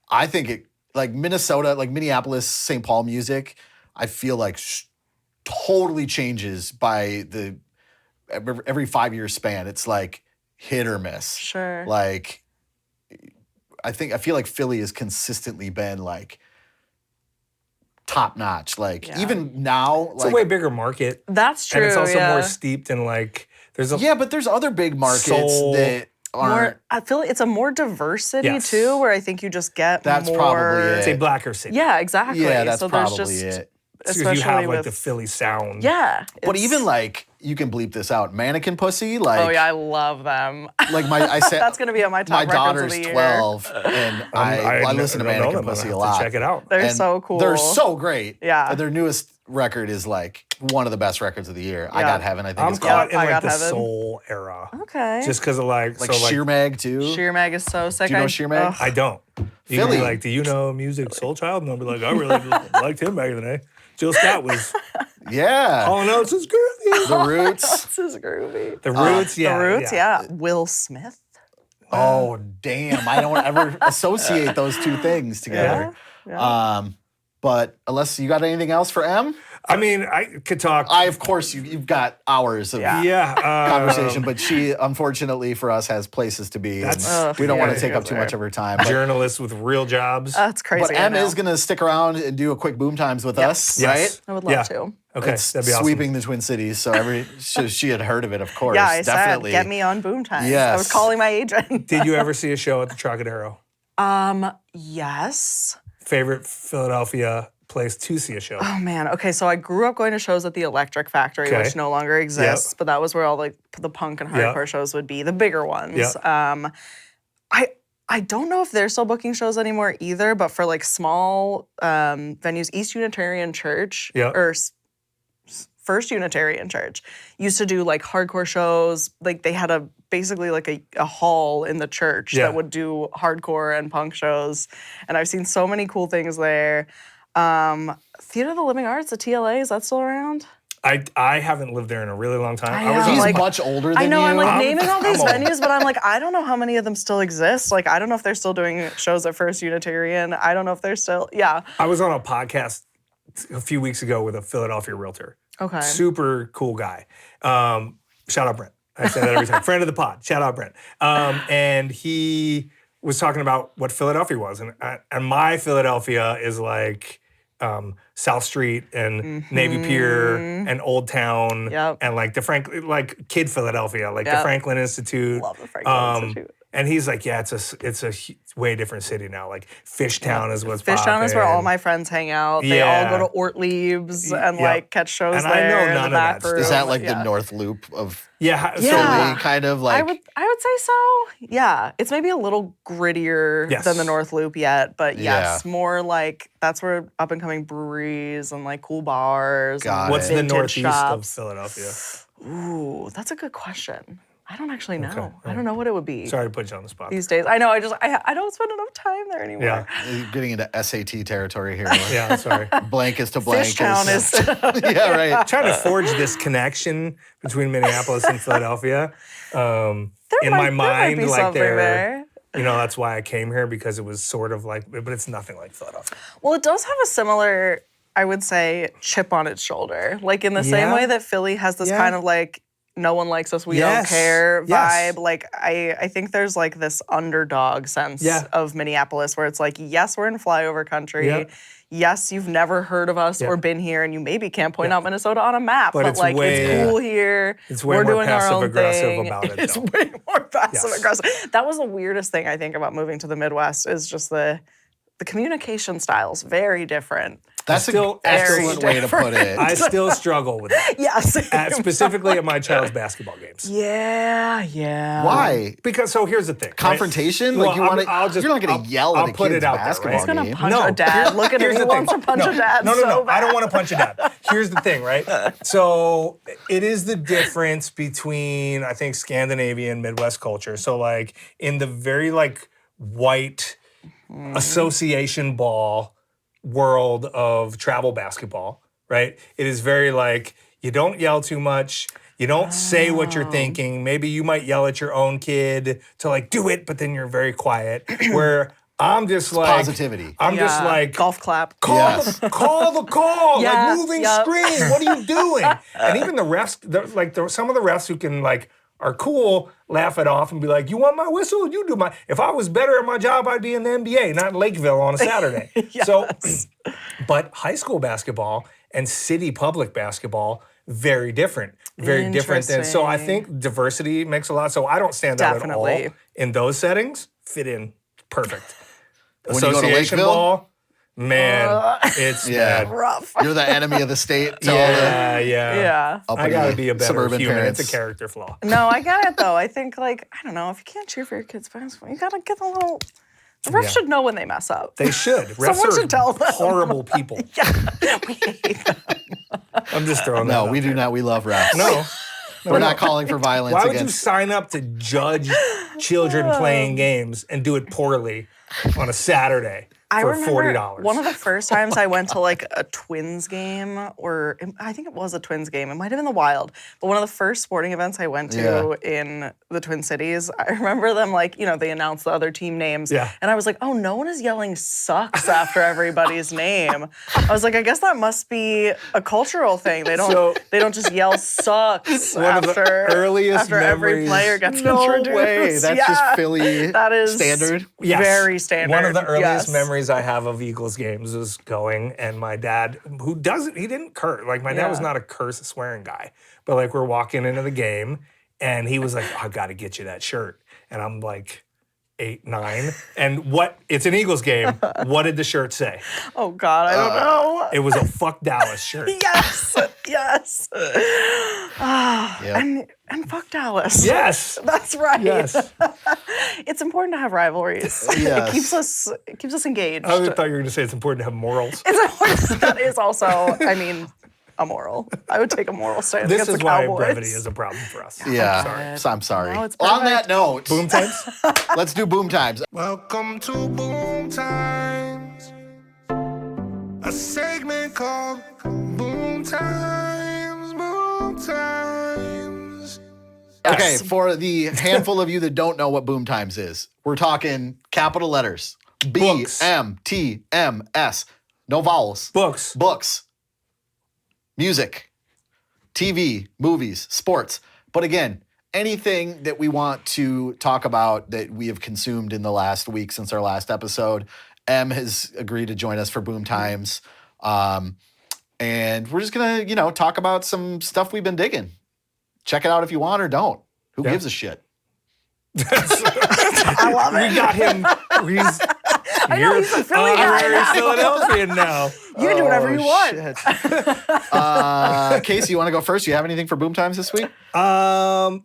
I think it like Minnesota, like Minneapolis, St. Paul music, I feel like totally changes by the every 5-year span. It's like hit or miss. Sure. Like I feel like Philly has consistently been like top notch. Like Yeah. even now, It's like a way bigger market. That's true. And it's also yeah. more steeped in like, there's a, yeah, but there's other big markets Soul. that aren't. More, I feel like it's a more diversity Yes. too, where I think you just get That's more. probably it. it's a blacker city. Yeah, exactly. Yeah, that's so there's probably just, it. Because especially you have like with the Philly sound. yeah. But it's- even like you can bleep this out. Mannequin Pussy, like oh yeah, I love them. like I said That's gonna be on my top my records of daughter's the year. 12 and I listen to don't know Mannequin them, but Pussy I'll a have to lot. Check it out. They're And so cool. They're so great. Yeah. And their newest record is like one of the best records of the year. I Yeah. Got Heaven, I think I'm it's caught called. in I like Got the Heaven. soul era. Okay. Just because of like, Like so like, Sheer Mag too. Sheer Mag is so sick. Do you know Sheer Mag? I don't. You can Philly. be like, do you know music Soul Child? And I'll be like, I really liked him back in the day. Jill Scott was, Yeah. all I know, it's just groovy. The Roots. This is groovy. The Roots, yeah. The Roots, yeah. Will Smith. Oh damn! I don't ever associate those two things together. Yeah. But unless you got anything else for M, I mean, I could talk. of course you've got hours of yeah. conversation, but she unfortunately for us has places to be. And That's- we don't want yeah, to take yeah, up too much of her time. But, Journalists with real jobs. That's crazy. but I M know. is gonna stick around and do a quick boom times with us, Yes. right? I would love Yeah. to. Okay, It's that'd be awesome. sweeping the Twin Cities, so she had heard of it, of course. Yeah, I definitely. said, get me on BooMTimeS. I Yes. was calling my agent. Did you ever see a show at the Trocadero? Yes. Favorite Philadelphia place to see a show? Oh man. Okay, so I grew up going to shows at the Electric Factory, Okay. which no longer exists, but that was where all like the punk and Yep. hardcore shows would be, the bigger ones. Yep. I don't know if they're still booking shows anymore either, but for like small venues, East Unitarian Church Yep. or First Unitarian Church used to do like hardcore shows. Like they had basically like a hall in the church Yeah. that would do hardcore and punk shows. And I've seen so many cool things there. Theater of the Living Arts, the TLA, is that still around? I haven't lived there in a really long time. I I was know. on He's Like- much older than I know, you. I'm like naming all these I'm old. venues, but I'm like, I don't know how many of them still exist. Like, I don't know if they're still doing shows at First Unitarian. I don't know if they're still, yeah. I was on a podcast a few weeks ago with a Philadelphia realtor. Okay. Super cool guy. Shout out Brent. I say that every time. Friend of the pod. Shout out Brent. And he was talking about what Philadelphia was, and my Philadelphia is like South Street and Navy Pier and Old Town Yep. and like like kid Philadelphia, like the Yep. Franklin Institute. Love the Franklin Institute. And he's like, yeah, it's a way different city now. Like Fishtown is what's Fishtown is where all poppin'. my friends hang out. They Yeah. all go to Ortlieb's and Yep. like catch shows And there I know in none the of back that room. Is that like Yeah. the North Loop of Yeah. Yeah. Philly, kind of like? I would say so. Yeah, it's maybe a little grittier Yes. than the North Loop yet, but yes, Yeah. more like that's where up and coming breweries and like cool bars. Got and What's the vintage northeast of shops. Philadelphia? Ooh, that's a good question. I don't actually know. Okay, I don't know what it would be Sorry to put you on the spot. these days. I know. I don't spend enough time there anymore. Yeah. You're getting into SAT territory here. Yeah, sorry. Blank is to blank. Fishtown is. Yeah, right. Trying to forge this connection between Minneapolis and Philadelphia. In There my might mind, be like something they're, there. you know, that's why I came here because it was sort of like, but it's nothing like Philadelphia. Well, it does have a similar, I would say, chip on its shoulder. Like in the same Yeah. way that Philly has this Yeah. kind of like, no one likes us, we don't Yes. care Yes. vibe. Like I think there's like this underdog sense Yeah. of Minneapolis where it's like, yes, we're in flyover country. Yeah. Yes, you've never heard of us Yeah. or been here, and you maybe can't point out Minnesota on a map, But but it's like way- it's cool here. It's way we're more doing our own passive-aggressive thing. about it, It's though. way more passive Yes. aggressive. That was the weirdest thing I think about moving to the Midwest is just the communication styles very different. That's Still an excellent way to put it. I still struggle with that, Yes. specifically at my child's basketball games. Yeah. Why? Because so here's the thing. right? Confrontation? Well, Like you want to? I'll just- You're not going I'll- to yell I'll at a put it kid's out there, right? basketball He's gonna game. punch a dad. Look at him. Here's He the wants thing. to punch a dad. No. so I don't bad. want to punch a dad. Here's the thing, right? So it is the difference between, I think, Scandinavian Midwest culture. So like in the very like white association ball world of travel basketball, right? It is very like you don't yell too much. You don't say what you're thinking. Maybe you might yell at your own kid to like do it, but then you're very quiet. Where I'm just like positivity. I'm just Yeah. like golf clap. call Yes. the call, Yeah, like moving yep. screen. What are you doing? And even the refs, some of the refs who can like are cool, laugh it off and be like, you want my whistle? You do my, if I was better at my job, I'd be in the NBA, not in Lakeville on a Saturday. So, but high school basketball and city public basketball, very different. Very different. And so I think diversity makes a lot. So I don't stand out at all in those settings. Fit in perfect. When you go to Association Lakeville? ball, man, it's bad. Rough. You're the enemy of the state. To Yeah. Yeah. I gotta be a better suburban human. parents. It's a character flaw. No, I get it though. I think like, I don't know, if you can't cheer for your kids' basketball, you gotta get a little. The refs should know when they mess up. They should. Refs Someone are should tell them. horrible people. We hate them. I'm just throwing that No, out we do there. not. We love refs. No. We're not calling for violence Why would you against. sign up to judge children playing games and do it poorly on a Saturday I for remember $40? one of the first times I went to like a Twins game, or I think it was a Twins game. It might have been the Wild, but one of the first sporting events I went to in the Twin Cities. I remember them like, you know, they announced the other team names, and I was like, oh, no one is yelling "sucks" after everybody's name. I was like, I guess that must be a cultural thing. They don't just yell "sucks" One of the earliest after every memories- player gets No introduced. way. That's just Philly That is standard. Yes. very standard. One of the earliest yes. memories I have of Eagles games was going, and my dad, he didn't curse. Like, my dad was not a swearing guy, but like, we're walking into the game, and he was like, I gotta get you that shirt. And I'm like, 8, 9. And it's an Eagles game. What did the shirt say? Oh God, I don't know. It was a "fuck Dallas" shirt. Yes, yes. And fuck Dallas. Yes. That's right. Yes. It's important to have rivalries. Yes. It keeps us engaged. I thought you were going to say it's important to have morals. It's important. That is also, I mean, a moral. I would take a moral stand This against is the why Cowboys. brevity is a problem for us. Yeah. I'm sorry. No, it's On that note, Boom times? let's do boom times. Welcome to Boom Times, a segment called Boom Times, Boom Times. Okay, for the handful of you that don't know what boom times is, we're talking capital letters. Books. BMTMS. No vowels. Books. Books. Music. TV, movies, sports. But again, anything that we want to talk about that we have consumed in the last week since our last episode, Em has agreed to join us for Boom Times. And we're just going to, talk about some stuff we've been digging. Check it out if you want or don't. Who gives a shit? I love it. We got him. I know, he's a Philly guy honorary now. Philadelphian now. You can do whatever you want. Shit. Casey, you want to go first? Do you have anything for Boom Times this week? I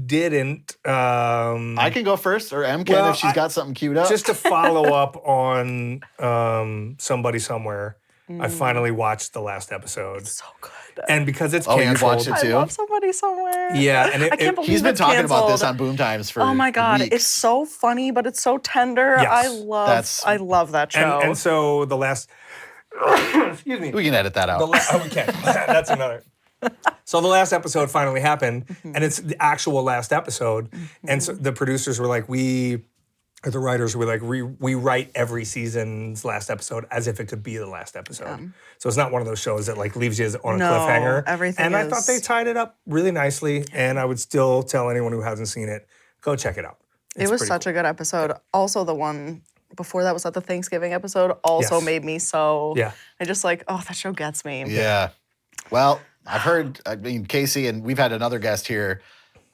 didn't. I can go first, or Em can if she's got something queued up. Just to follow up on Somebody Somewhere, I finally watched the last episode. So good. And because it's Oh, canceled. you've watched it I too? love Somebody Somewhere. Yeah, and I can't believe He's been it's talking about this canceled. on Boom Times for Oh my God, weeks. it's so funny, but it's so tender. Yes. I love that show. And so the last, excuse me. We can edit that out. We can. That's another. So the last episode finally happened, and it's the actual last episode. And so the producers were like, the writers were like, we write every season's last episode as if it could be the last episode. Yeah. So it's not one of those shows that like leaves you on a No, cliffhanger. everything And I is- thought they tied it up really nicely. And I would still tell anyone who hasn't seen it, go check it out. It was such a good episode. Also, the one before that was at the Thanksgiving episode also Yes. made me so. Yeah. I just like, oh, that show gets me. Yeah. Well, I've heard, Casey, and we've had another guest here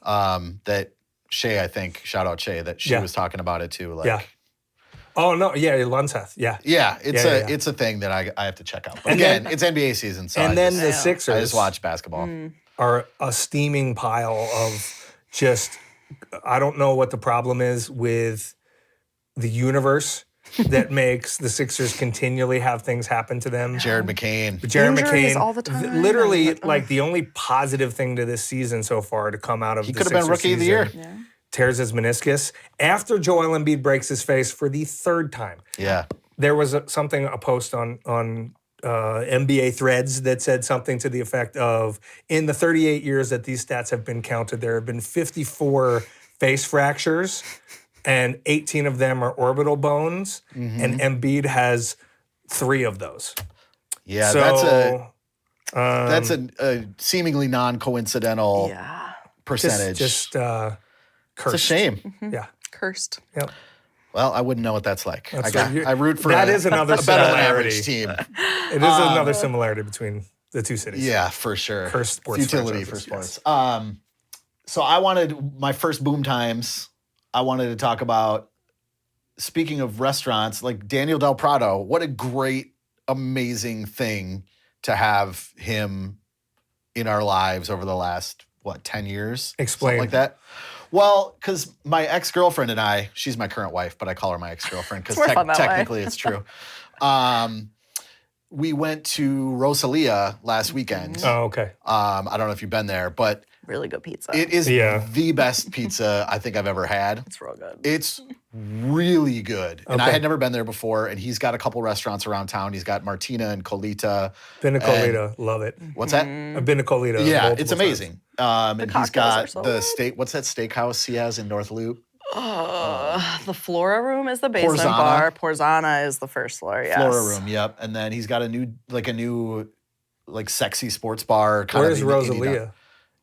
that Shay, I think, shout out Shay, that she was talking about it too. Like, Yeah. Oh no, yeah, Lunseth, yeah. Yeah, it's Yeah. it's a thing that I have to check out. But And again, then- it's NBA season, so And I then just, the Sixers I just watch basketball. are a steaming pile of just, I don't know what the problem is with the universe that makes the Sixers continually have things happen to them. Jared McCain. Jared Injuries McCain, all the time. literally, Ugh. like the only positive thing to this season so far to come out of He the could have been Sixers rookie of the year. season, tears his meniscus after Joel Embiid breaks his face for the third time. Yeah. There was a post on NBA threads that said something to the effect of, in the 38 years that these stats have been counted, there have been 54 face fractures, and 18 of them are orbital bones, and Embiid has 3 of those. Yeah, So that's a seemingly non-coincidental Yeah. percentage. Just it's cursed. a shame. Yeah. Cursed. Yep. Well, I wouldn't know what that's like. That's right. I root for that is another a better than average similarity. team. It is another similarity between the two cities. Yeah, for sure. Cursed sports Futility for franchises, sports. So I wanted my first BooMTimeS. I wanted to talk about, speaking of restaurants, like Daniel Del Prado. What a great, amazing thing to have him in our lives over the last, 10 years? Explain. Something like that. Well, because my ex-girlfriend and I, she's my current wife, but I call her my ex-girlfriend because It's more fun that way. technically it's true. We went to Rosalia last weekend. Oh, okay. I don't know if you've been there, but Really good pizza. it is Yeah. the best pizza I think I've ever had. It's real good. It's really good. And I Okay. had never been there before, and he's got a couple restaurants around town. He's got Martina and Colita. Been to Colita. Love it. What's that? I've been to Colita. Yeah, multiple it's times. amazing. And he's cocktails got are so the good. steak. What's that steakhouse he has in North Loop? The Flora Room is the basement Porzana. bar. Porzana is the first floor. Yes. Flora Room, yep. And then he's got a new sexy sports bar. Kind Where's of in- in- Rosalia?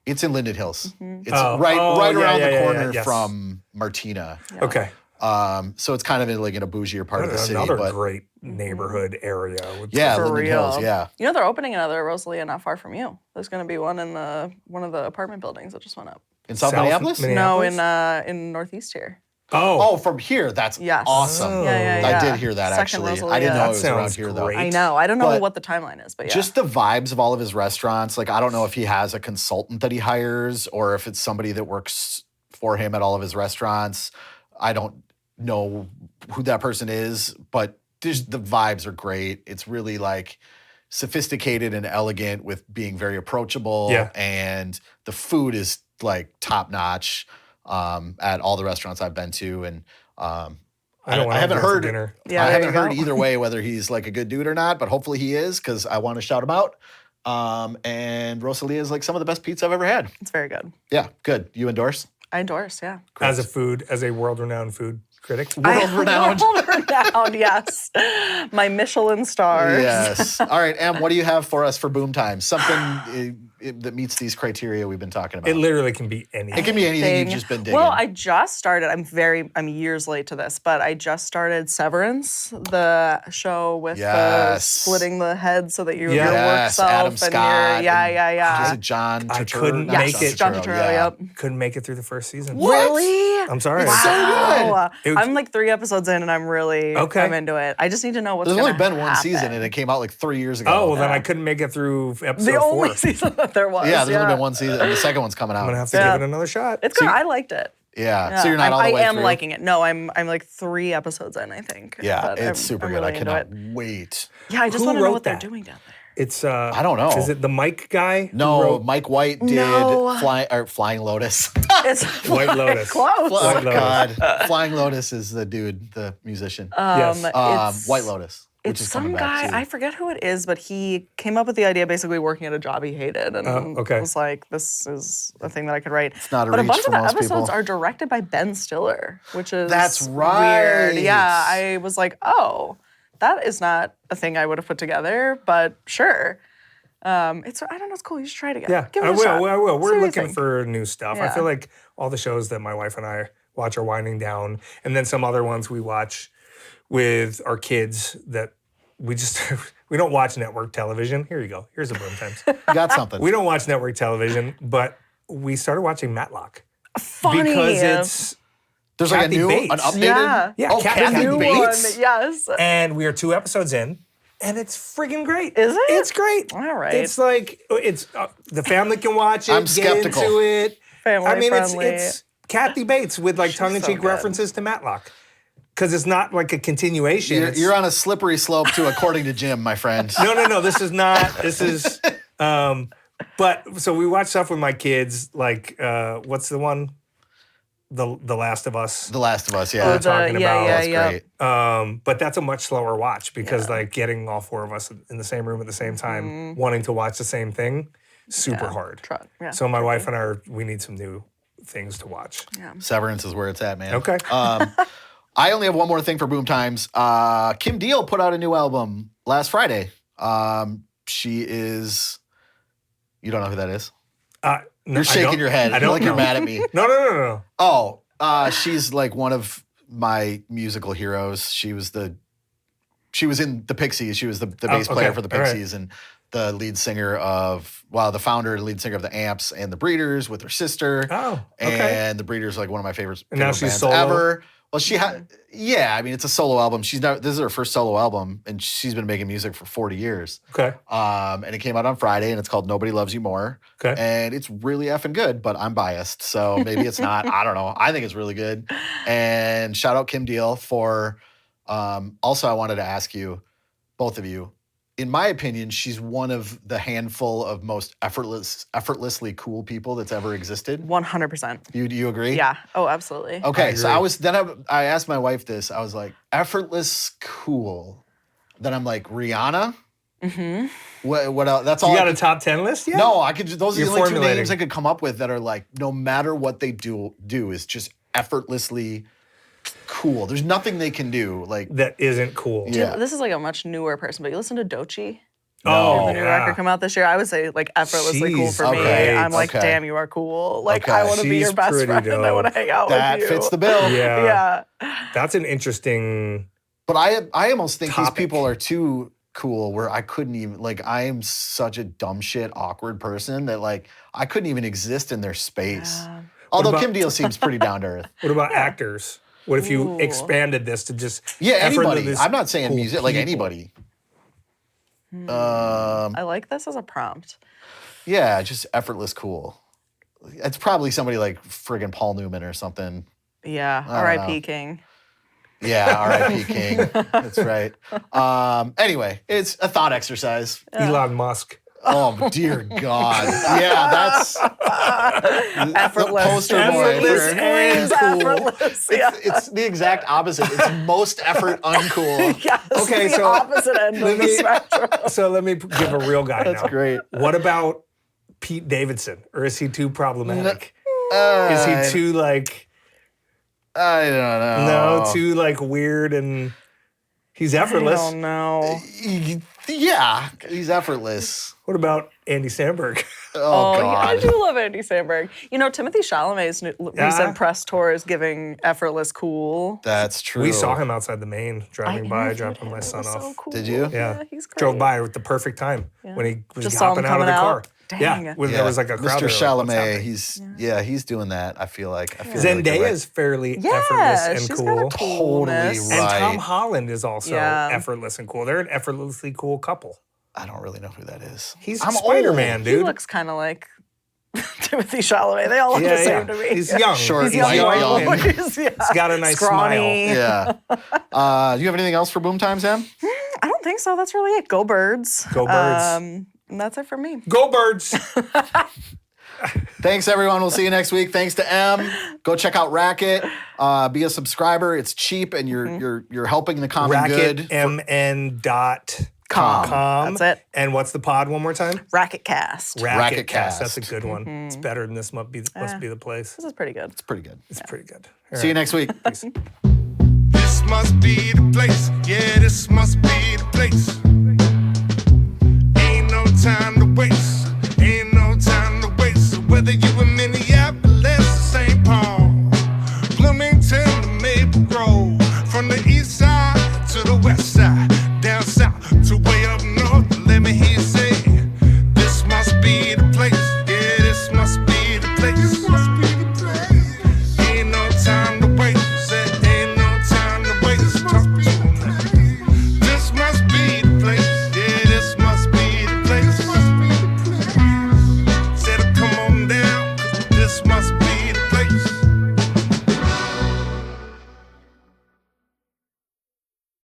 It's in Linden Hills. It's Oh, right yeah, around yeah, the yeah, corner yes. from Martina. Okay. So it's kind of in a bougier part of the city. Another But great neighborhood area. yeah, For Linden real. Hills, yeah. You know they're opening another Rosalia not far from you. There's going to be one in one of the apartment buildings that just went up. In South South Minneapolis? Minneapolis? No, in Northeast here. Oh, from here. That's Yes. awesome. Oh. Yeah, yeah, I yeah. did hear that, Second actually. I didn't know Rosalia. it was That around sounds here, though. great. I know. I don't know But what the timeline is, but yeah. Just the vibes of all of his restaurants. Like, I don't know if he has a consultant that he hires or if it's somebody that works for him at all of his restaurants. I don't know who that person is, but the vibes are great. It's really like sophisticated and elegant with being very approachable. Yeah. And the food is like top notch at all the restaurants I've been to. And I don't want I haven't to heard dinner. Yeah, I there haven't you heard go. either way whether he's like a good dude or not, but hopefully he is because I want to shout him out. And Rosalia is like some of the best pizza I've ever had. It's very good. Yeah, good. You endorse? I endorse, yeah. As a world-renowned food critic. World-renowned. World-renowned, yes. My Michelin stars. Yes. All right, Em, what do you have for us for BooMTimeS? Something that meets these criteria we've been talking about. It literally can be anything. It can be anything you've Thing. just been digging. Well, I just started. I'm years late to this, but I just started Severance, the show with the Yes. splitting the head so that you're Yeah. your work Yes, self Adam and Scott. your Was yeah. it John I Turturro? couldn't Not make John it. John Turturro, Turturro, yeah. yep. Couldn't make it through the first season. Really? I'm sorry. Wow. It was- I'm like 3 episodes in and I'm really Okay. I'm into it. I just need to know what's There's gonna only been one happen. season and it came out like 3 years ago. Oh, well, then I couldn't make it through episode The 4. only season that there was. Yeah, there's only been one season and the second one's coming out. I'm gonna have to Yeah. give it another shot. It's good. I liked it. Yeah. So you're not all the way I am through? liking it. No, I'm like 3 episodes in, I think. Yeah, But it's I'm- super I'm good. really I into cannot it. wait. Yeah, I just Who want to know wrote what they're that? doing down there. It's I don't know. Is it the Mike guy? who No, wrote Mike White did No. Flying Lotus. It's White Lotus. close. Oh White Lotus. God, Flying Lotus is the dude, the musician. Yes. It's, White Lotus, which It's is some coming guy, back too. I forget who it is, but he came up with the idea basically working at a job he hated and okay. was like, this is a thing that I could write. It's not a but a reach bunch for of the most episodes people. are directed by Ben Stiller, which is That's weird. right. Yeah, I was like, oh, that is not a thing I would have put together, but sure. I don't know, it's cool. You should try it again. Yeah, Give it I a will. shot. I will. See We're what you looking think. for new stuff. I Yeah. feel like all the shows that my wife and I watch are winding down, and then some other ones we watch with our kids that we just we don't watch network television. Here you go. Here's a BooMTimeS. You got something. We don't watch network television, but we started watching Matlock Funny. because it's There's like Kathy a new, Bates. an updated. Yeah. Yeah, oh, Kathy Kathy New Bates. one, yes. and we are 2 episodes in, and it's friggin' great. Is it? It's great. All right. It's like the family can watch it. I'm get skeptical. into it. Family I mean, friendly. it's Kathy Bates with like tongue-in-cheek so good. references to Matlock, because it's not like a continuation. It's- You're on a slippery slope to according to Jim, my friend. No. This is not. This is. But so we watch stuff with my kids. Like, what's the one? The Last of Us. The Last of Us, yeah. Oh, We're talking yeah, about. yeah, That's yeah. great. But that's a much slower watch because like getting all 4 of us in the same room at the same time, wanting to watch the same thing, super hard. Yeah, So my wife and we need some new things to watch. Severance is where it's at, man. Okay. I only have one more thing for BooMTimeS. Kim Deal put out a new album last Friday. She is. You don't know who that is? You're shaking your head. I don't like you're know. mad at me. No. Oh, she's like one of my musical heroes. She was in the Pixies. She was the bass player for the all right. Pixies and the the founder and lead singer of the Amps and the Breeders with her sister. Oh, okay. And the Breeders are like one of my favorite And now bands she's solo? ever. Well, I mean, it's a solo album. This is her first solo album, and she's been making music for 40 years. Okay. And it came out on Friday, and it's called Nobody Loves You More. Okay. And it's really effing good, but I'm biased, so maybe it's not. I don't know. I think it's really good. And shout out Kim Deal for. Also, I wanted to ask you, both of you, in my opinion, she's one of the handful of most effortlessly cool people that's ever existed. 100%. Do you agree? Yeah. Oh, absolutely. Okay, so I asked my wife this. I was like, effortless cool. Then I'm like, Rihanna? Mm-hmm. What else? That's all. You got a top 10 list yet? No, I could just, those are You're the only two formulating. names I could come up with that are like, no matter what they do is just effortlessly cool. There's nothing they can do. Like That isn't cool. Yeah. This is like a much newer person, but you listen to Doechii? Oh, The new yeah. record come out this year. I would say like effortlessly cool She's for me. great. I'm like, Okay. damn, you are cool. Like Okay. I want to be She's your best pretty friend. I want to hang out that with you. fits the bill. Yeah. Yeah. That's an interesting. But I almost think these Topic. people are too cool where I couldn't even, like, I am such a dumb shit, awkward person that, like, I couldn't even exist in their space. Yeah. Although about- Kim Deal seems pretty down to earth. What about actors? What if you Ooh. expanded this to just Yeah, anybody. effortless I'm not saying cool music, like people? anybody. I like this as a prompt. Yeah, just effortless cool. It's probably somebody like friggin' Paul Newman or something. Yeah. don't R.I.P. know. King. Yeah, R.I.P. King. That's right. Anyway, it's a thought exercise. Elon Musk. Oh dear God. Yeah, that's Effortless. the poster boy. Effortless for- and cool. Effortless. Yeah. It's the exact opposite. It's most effort uncool. Yes, Okay, the so opposite end of the spectrum. So let me give a real guy That's now. great. What about Pete Davidson? Or is he too problematic? Is Is he too like I don't know. too like weird and he's I effortless? don't know. Yeah, he's effortless. What about Andy Samberg? Oh, Yeah, I God. do love Andy Samberg. You know, Timothy Chalamet's Yeah. recent press tour is giving effortless cool. That's true. We saw him outside the main driving by, interviewed dropping him. my It son was off. So cool. Did you? Yeah. He's great. Drove by at the perfect time when he was Just saw him hopping out of the coming car. out. Dang. Yeah, when there was like a crowd. Mr. there, like, what's Chalamet, happening? he's doing that. I feel like really good, Zendaya right? is fairly Yeah, effortless and she's cool. got a coolness. Totally And right. Tom Holland is also Yeah. effortless and cool. They're an effortlessly cool couple. I don't really know who that is. He's I'm Spider-Man, He dude. looks kind of like Timothy Chalamet. They all look the same to me. He's young. Short, He's He's young. young. He's He's got a nice scrawny. smile. Yeah. Do you have anything else for BooMTiMeS, Em? I don't think so. That's really it. Go Birds. Go Birds. And that's it for me. Go Birds. Thanks, everyone. We'll see you next week. Thanks to Em. Go check out Racket. Be a subscriber. It's cheap, and you're helping the common good. RacketMN.com. That's it. And what's the pod one more time? Racket Cast. Racket Cast. That's a good one. It's better than this must be the place. This is pretty good. It's pretty good. It's pretty good. All See you right. next week. This must be the place. Yeah, this must be the place. Ain't no time to waste. Ain't no time to waste. So whether you in Minneapolis or St. Paul, Bloomington to Maple Grove, from the east